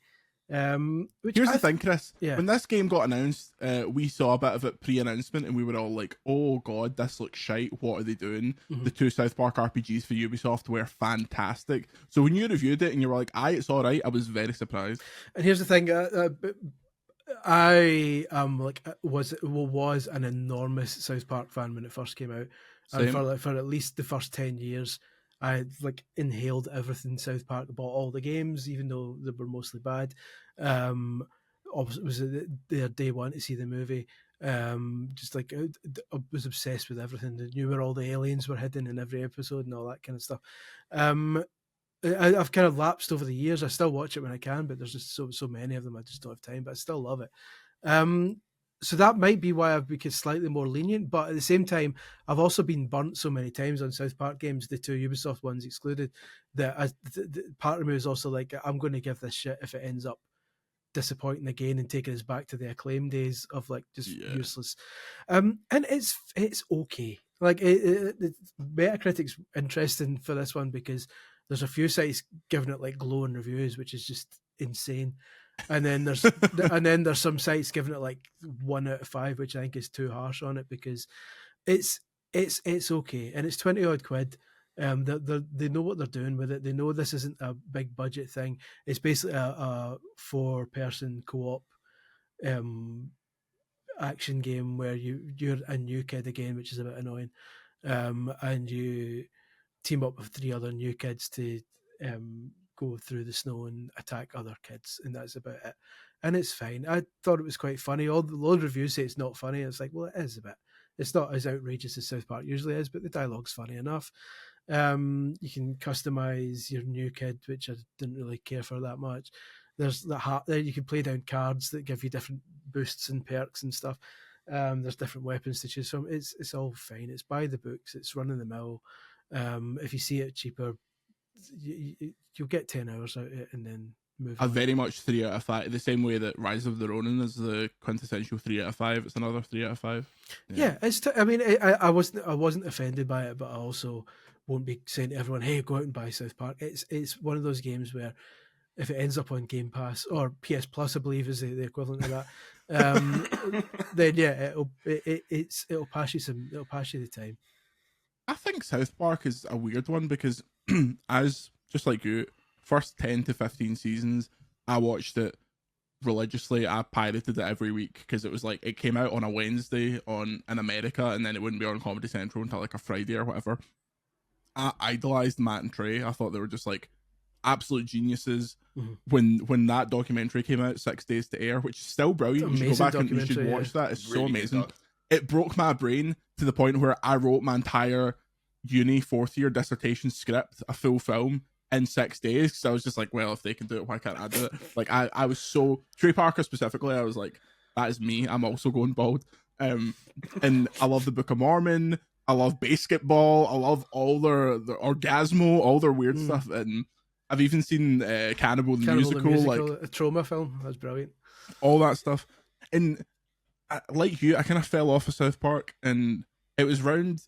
Here's the thing, Chris. Yeah. When this game got announced, we saw a bit of it pre-announcement, and we were all like, "Oh God, this looks shite. What are they doing?" Mm-hmm. The 2 South Park RPGs for Ubisoft were fantastic. So when you reviewed it and you were like, "Aye, it's all right," I was very surprised. And here's the thing. I was an enormous South Park fan when it first came out. Same. And for at least the first 10 years, I inhaled everything South Park, bought all the games, even though they were mostly bad. Obviously, it was their day one to see the movie. I was obsessed with everything. I knew where all the aliens were hidden in every episode and all that kind of stuff. I've kind of lapsed over the years. I still watch it when I can, but there's just so many of them. I just don't have time, but I still love it. So that might be why I've become slightly more lenient. But at the same time, I've also been burnt so many times on South Park games, the 2 Ubisoft ones excluded, that part of me is also like, I'm going to give this shit if it ends up disappointing again and taking us back to the Acclaim days of useless. And it's okay. Like Metacritic's interesting for this one because there's a few sites giving it like glowing reviews, which is just insane. And then there's some sites giving it like 1 out of 5, which I think is too harsh on it, because it's okay, and it's 20 odd quid. They know what they're doing with it. They know this isn't a big budget thing. It's basically a 4-person co-op action game where you're a new kid again, which is a bit annoying, and you team up with 3 other new kids to go through the snow and attack other kids, and that's about it. And it's fine. I thought it was quite funny. All the reviews say it's not funny. It's like, well, it is a bit. It's not as outrageous as South Park usually is, but the dialogue's funny enough. You can customize your new kid, which I didn't really care for that much. There's there you can play down cards that give you different boosts and perks and stuff. There's different weapons to choose from. It's all fine. It's by the books. It's run of the mill. If you see it cheaper, you'll get 10 hours out of it and then move on. Very much 3 out of 5. The same way that Rise of the Ronin is the quintessential 3 out of 5. It's another 3 out of 5. Yeah, I mean, I wasn't offended by it, but I also won't be saying to everyone, "Hey, go out and buy South Park." It's one of those games where if it ends up on Game Pass or PS Plus, I believe is the equivalent of that, then yeah, it'll pass you the time. I think South Park is a weird one because, as just like you, first 10 to 15 seasons, I watched it religiously. I pirated it every week because it was like it came out on a Wednesday in America, and then it wouldn't be on Comedy Central until like a Friday or whatever. I idolized Matt and Trey. I thought they were just like absolute geniuses. Mm-hmm. When that documentary came out, 6 Days to Air, which is still brilliant. You should go back and you should watch that. It's really so amazing. It broke my brain to the point where I wrote my entire uni 4th year dissertation script, a full film, in 6 days. So I was just like, well, if they can do it, why can't I do it? Like I was so Trey Parker specifically, I was like, that is me. I'm also going bald. And I love the Book of Mormon. I love Basketball. I love all their Orgasmo, all their weird stuff. And I've even seen Cannibal the Musical, like a trauma film. That's brilliant. All that stuff. And like you, I kind of fell off of South Park, and it was around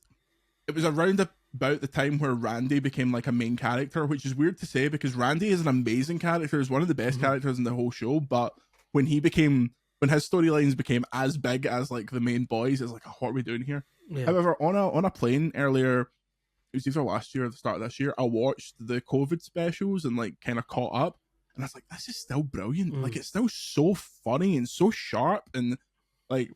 about the time where Randy became like a main character, which is weird to say because Randy is an amazing character, is one of the best characters in the whole show. But when his storylines became as big as like the main boys, it's like, oh, what are we doing here? Yeah. However, on a plane earlier, it was either last year or the start of this year, I watched the COVID specials and like kind of caught up, and I was like, this is still brilliant. Like it's still so funny and so sharp, and like,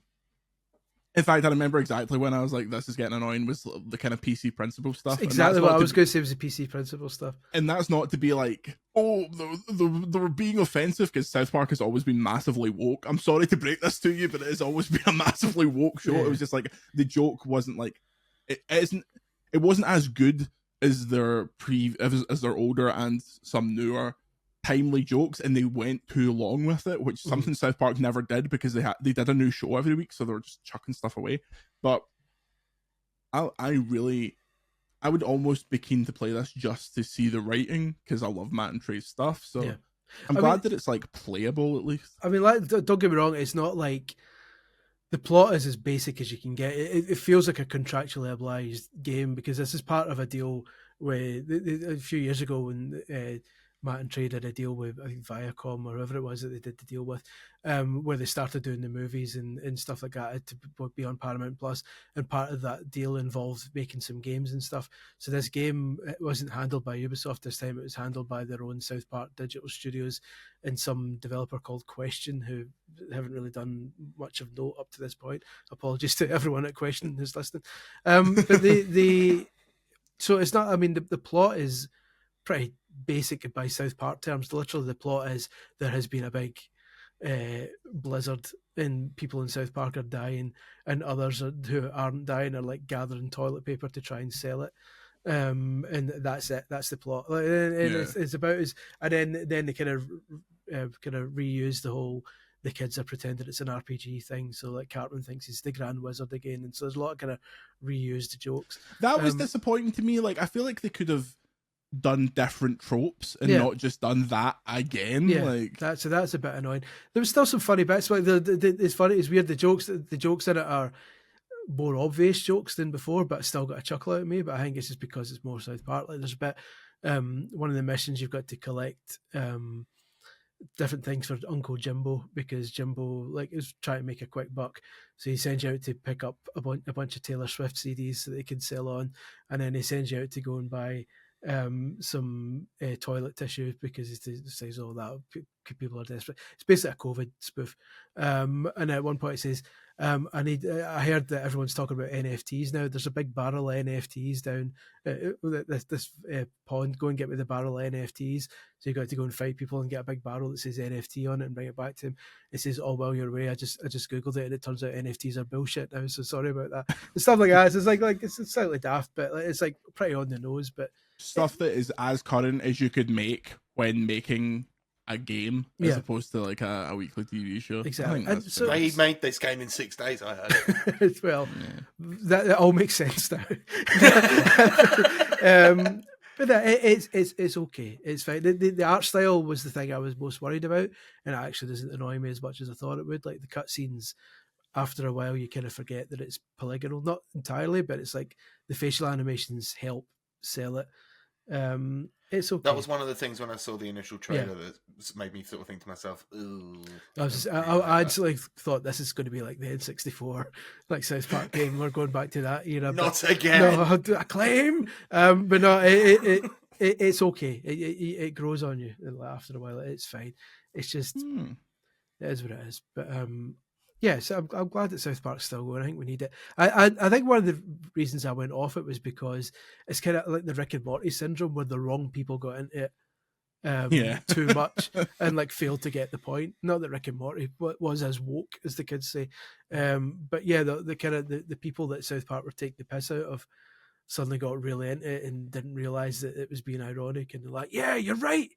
in fact, I remember exactly when I was like, this is getting annoying, was the kind of PC principle stuff. Exactly what I was going to say was the PC principle stuff. And that's not to be like, oh, they're being offensive, because South Park has always been massively woke. I'm sorry to break this to you, but it has always been a massively woke show. Yeah. It was just like, the joke wasn't like, it wasn't as good as their older and some newer timely jokes, and they went too long with it, which is something South Park never did, because they did a new show every week, so they were just chucking stuff away. But I would almost be keen to play this just to see the writing, because I love Matt and Trey's stuff. So yeah. I'm glad that it's like playable at least. I mean, like, don't get me wrong, it's not like the plot is as basic as you can get. It feels like a contractually obliged game, because this is part of a deal where a few years ago when Matt and Trey did a deal with, I think, Viacom or whoever it was that they did the deal with, where they started doing the movies and stuff like that to be on Paramount Plus. And part of that deal involved making some games and stuff. So this game, it wasn't handled by Ubisoft this time. It was handled by their own South Park Digital Studios and some developer called Question, who haven't really done much of note up to this point. Apologies to everyone at Question who's listening. But so it's not, I mean, the plot is pretty basic by South Park terms. Literally, the plot is there has been a big blizzard and people in South Park are dying, and others who aren't dying are like gathering toilet paper to try and sell it. And that's it. That's the plot. And it's about as, and then they kind of reuse the whole, the kids are pretending it's an RPG thing. So like Cartman thinks he's the Grand Wizard again, and so there's a lot of kind of reused jokes. That was disappointing to me. Like, I feel like they could have done different tropes and not just done that again. Yeah, like that's a bit annoying. There was still some funny bits. Like it's funny, it's weird. The jokes in it are more obvious jokes than before, but still got a chuckle out of me. But I think it's just because it's more South Park. Like there's a bit one of the missions you've got to collect different things for Uncle Jimbo, because Jimbo is trying to make a quick buck, so he sends you out to pick up a bunch of Taylor Swift CDs so they can sell on, and then he sends you out to go and buy some toilet tissue because he says, "Oh, that people are desperate." It's basically a COVID spoof, and at one point it says, I heard that everyone's talking about NFTs now. There's a big barrel of NFTs down this pond. Go and get me the barrel of NFTs. So you got to go and fight people and get a big barrel that says NFT on it and bring it back to him. It says, "Oh, well, you're away. I just googled it and it turns out NFTs are bullshit now. So sorry about that." And stuff like that. So it's it's slightly daft, but it's pretty on the nose. But stuff that is as current as you could make when making a game, as opposed to a weekly TV show. Exactly. And so they made this game in 6 days, I heard. Well, that all makes sense now. But it's okay. It's fine. The art style was the thing I was most worried about, and it actually doesn't annoy me as much as I thought it would. Like the cutscenes, after a while, you kind of forget that it's polygonal. Not entirely, but it's like the facial animations help sell it. It's okay. That was one of the things when I saw the initial trailer that made me sort of think to myself, "Ooh." I actually thought this is going to be like the N64, like South Park game. We're going back to that era. Not again. No, Acclaim. But no, it's okay. It grows on you after a while. It's fine. It's just it is what it is. But so I'm glad that South Park's still going. I think we need it. I think one of the reasons I went off it was because it's kind of like the Rick and Morty syndrome, where the wrong people got into it too much and failed to get the point. Not that Rick and Morty was as woke as the kids say, but the kind of the people that South Park were taking the piss out of suddenly got really into it and didn't realize that it was being ironic, and they're like, "Yeah, you're right.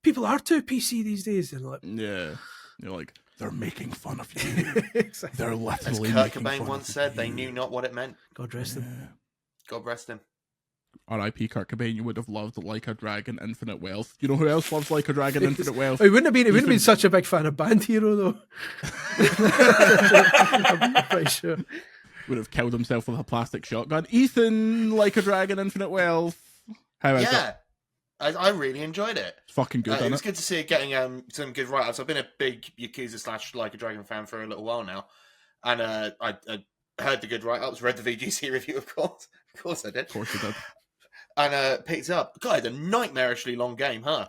People are too PC these days." And you're like, they're making fun of you. Exactly. They're literally As Kurt making Cobain fun once of said, you. they knew not what it meant. God rest him. God rest him. R.I.P. Kurt Cobain. You would have loved Like a Dragon, Infinite Wealth. You know who else loves Like a Dragon, Infinite Wealth? He wouldn't have been such a big fan of Band Hero, though. I'm pretty sure. Would have killed himself with a plastic shotgun. Ethan, Like a Dragon, Infinite Wealth. How is it? I really enjoyed it. It's fucking good. It was good to see it getting some good write-ups. I've been a big Yakuza / Like a Dragon fan for a little while now, and I heard the good write-ups, read the VGC review, of course I did. Of course you did. And picked it up. God, it's a nightmarishly long game, huh?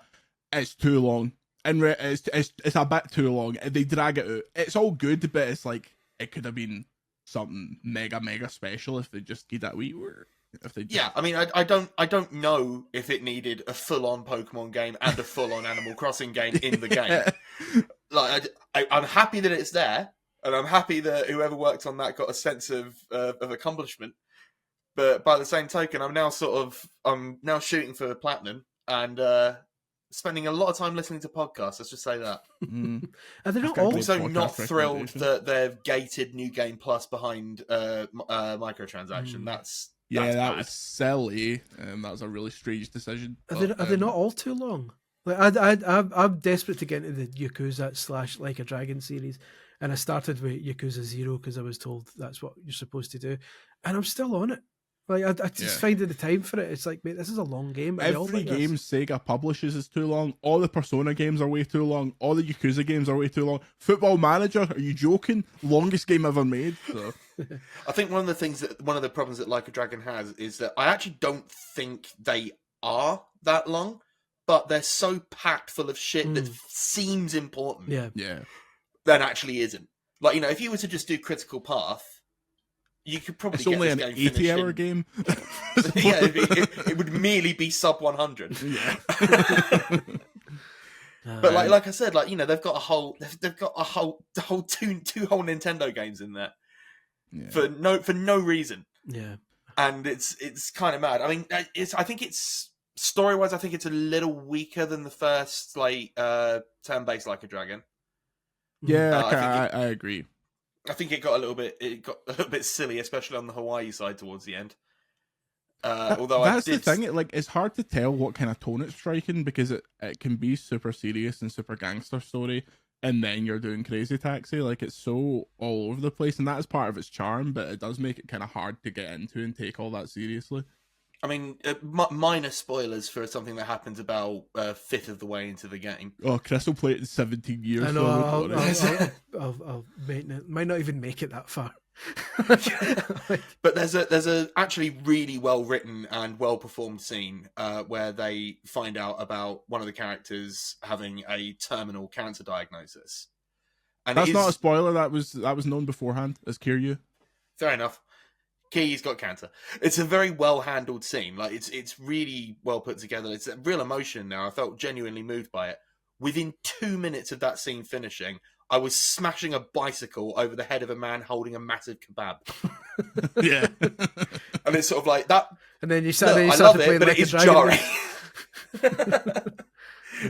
It's too long, and it's a bit too long. They drag it out. It's all good, but it's like it could have been something mega special if they just did that wee word. I mean, I don't know if it needed a full-on Pokemon game and a full-on Animal Crossing game in the game. I'm happy that it's there, and I'm happy that whoever worked on that got a sense of accomplishment. But by the same token, I'm now shooting for platinum and spending a lot of time listening to podcasts. Let's just say that. Are they not also not thrilled that they've gated New Game Plus behind microtransaction? That's that was silly. That was a really strange decision. Are they not all too long? I'm desperate to get into the Yakuza / Like a Dragon series, and I started with Yakuza 0 because I was told that's what you're supposed to do, and I'm still on it. I just finding the time for it. It's like, mate, this is a long game. Every game Sega publishes is too long. All the Persona games are way too long. All the Yakuza games are way too long. Football Manager, are you joking? Longest game ever made. So. I think one of the problems that Like a Dragon has is that I actually don't think they are that long, but they're so packed full of shit that seems important. Yeah. Then actually isn't. Like, if you were to just do Critical Path, you could probably it's only an 80-hour game. it would merely be sub 100. Yeah. But like I said, they've got a whole two whole Nintendo games in there for no reason. Yeah, and it's kind of mad. I mean, I think it's story-wise, I think it's a little weaker than the first turn-based Like a Dragon. Yeah, I agree. I think it got a little bit silly, especially on the Hawaii side towards the end. Although that's the thing. It's hard to tell what kind of tone it's striking because it can be super serious and super gangster story, and then you're doing Crazy Taxi. It's so all over the place, and that is part of its charm. But it does make it kind of hard to get into and take all that seriously. I mean, minor spoilers for something that happens about a fifth of the way into the game. Oh, Chris will play it in 17 years. I know. So I'll might not even make it that far. But there's a actually really well written and well performed scene where they find out about one of the characters having a terminal cancer diagnosis. And that's not a spoiler. That was known beforehand as Kiryu. Fair enough. Kii's got cancer. It's a very well handled scene. Like it's really well put together. It's a real emotion now. I felt genuinely moved by it. Within 2 minutes of that scene finishing, I was smashing a bicycle over the head of a man holding a massive kebab. Yeah. And it's sort of like that. And then you Look, started I love playing it, but like it is a dragon. jarring.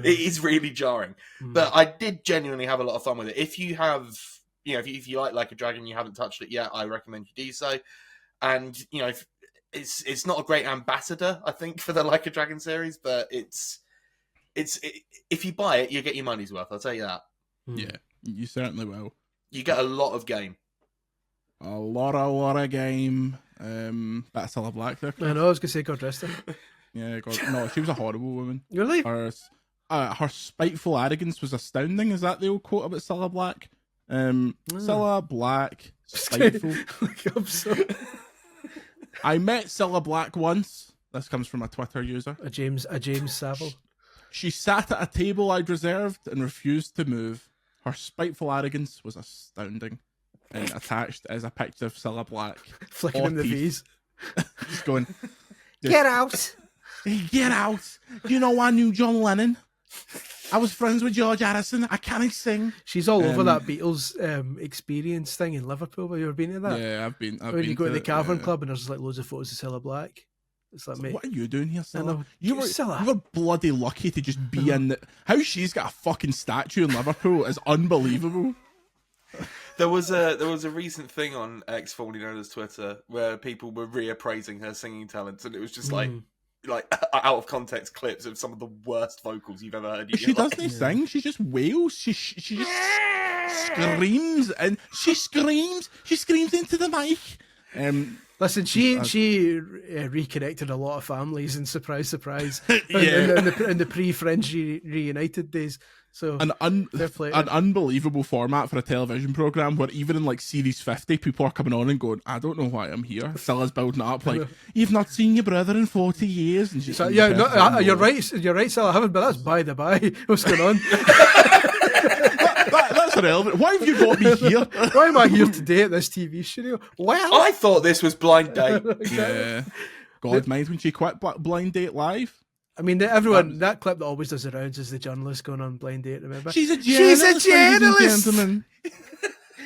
It is really jarring. But I did genuinely have a lot of fun with it. If you have, if you like a Dragon, you haven't touched it yet, I recommend you do so. And, it's not a great ambassador, I think, for the Like a Dragon series, but it's if you buy it, you get your money's worth. I'll tell you that. Yeah, you certainly will. You get a lot of game. A lot of game. That's Cilla Black there. I know. I was gonna say God rest her. Yeah, God, no, she was a horrible woman. Really? Her spiteful arrogance was astounding. Is that the old quote about Cilla Black? Cilla Black, spiteful. I met Cilla Black once. This comes from a Twitter user. A James Savile. She sat at a table I'd reserved and refused to move. Her spiteful arrogance was astounding. And attached is a picture of Cilla Black. Flicking in the V's. Just going, get out! Get out! You know I knew John Lennon. I was friends with George Harrison. I can't sing. She's all over that Beatles experience thing in Liverpool. Have you ever been to that? Yeah, I've been. When you go to the Cavern Club and there's just like loads of photos of Cilla Black. It's like, mate, what are you doing here, Cilla? You were bloody lucky to just be in the... How she's got a fucking statue in Liverpool is unbelievable. There was a recent thing on X, formerly known as Twitter, where people were reappraising her singing talents, and it was just like out of context clips of some of the worst vocals you've ever heard. She doesn't sing; she just wails. She just screams, and she screams into the mic. Listen, she reconnected a lot of families, and surprise, in the pre-Fringe reunited days. So an unbelievable format for a television program where even in like series 50, people are coming on and going, "I don't know why I'm here." Cilla's building it up like, "You've not seen your brother in 40 years." And she's you're right, Cilla. I haven't, but that's by the by. What's going on? That's irrelevant. Why have you got me here? Why am I here today at this TV studio? Well, I thought this was Blind Date. Yeah. God, mind when she quit Blind Date Live? I mean, that clip that always does the rounds is the journalist going on Blind Date, remember? She's a journalist!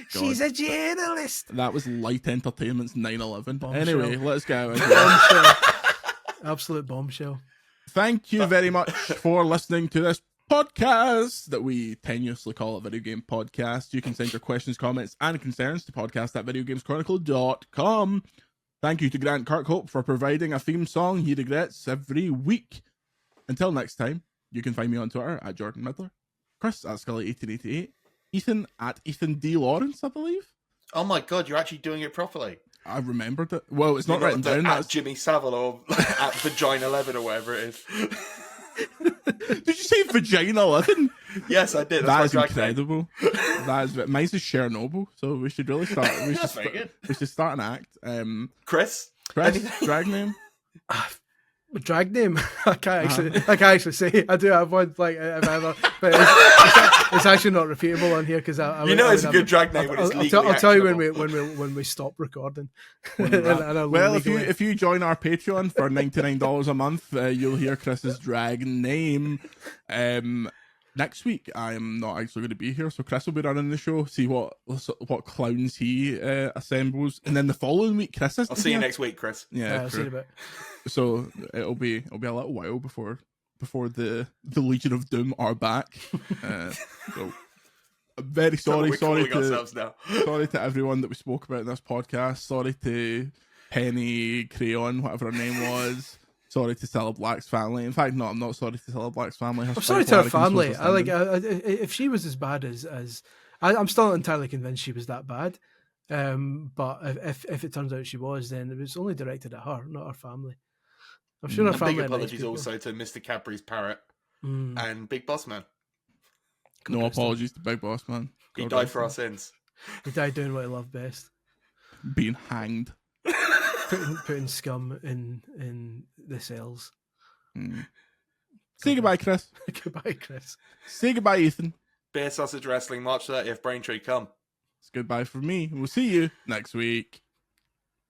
She's a journalist! That was Light Entertainment's 9/11. Bombshell. Anyway, let's go. Absolute bombshell. Thank you very much for listening to this podcast that we tenuously call a video game podcast. You can send your questions, comments, and concerns to podcast@videogameschronicle.com. Thank you to Grant Kirkhope for providing a theme song he regrets every week. Until next time, you can find me on Twitter at Jordan Midler, Chris at Scully1888, Ethan at Ethan D. Lawrence, I believe. Oh my god, you're actually doing it properly. I remembered it. Well, it's not written down. At Jimmy Savile or at Vagina 11 or whatever it is. Did you say Vagina 11? Yes, I did. That is incredible. Mine's is Chernobyl, so we should really start. We should start an act. Chris, drag name. Drag name? I can't actually say. I do have one, like if ever, but it's actually not repeatable on here because it's a good drag name. I'll tell you when we stop recording. Well, if you join our Patreon for $99 a month, you'll hear Chris's drag name. Next week, I am not actually going to be here, so Chris will be running the show. See what clowns he assembles, and then the following week, Chris is. I'll see you next week, Chris. Yeah, I'll see you in a bit. So it'll be a little while before the Legion of Doom are back. So I'm very sorry to everyone that we spoke about in this podcast. Sorry to Penny Crayon, whatever her name was. Sorry to Cilla Black's family. In fact, no, I'm not sorry to Cilla Black's family. I'm sorry to her family. If she was as bad as I'm still not entirely convinced she was that bad. But if it turns out she was, then it was only directed at her, not her family. I'm sure our And family big are nice apologies people. also to Mr. Cadbury's parrot Mm. and Big Boss Man. No rest him. apologies to Big Boss Man. He God died rest for him. our sins. He died doing what he loved best. Being hanged. Putting scum in the cells. Say goodbye, Chris. Goodbye, Chris. Say goodbye, Ethan. Beer Sausage Wrestling, March 30th, Braintree, come. It's goodbye from me. We'll see you next week.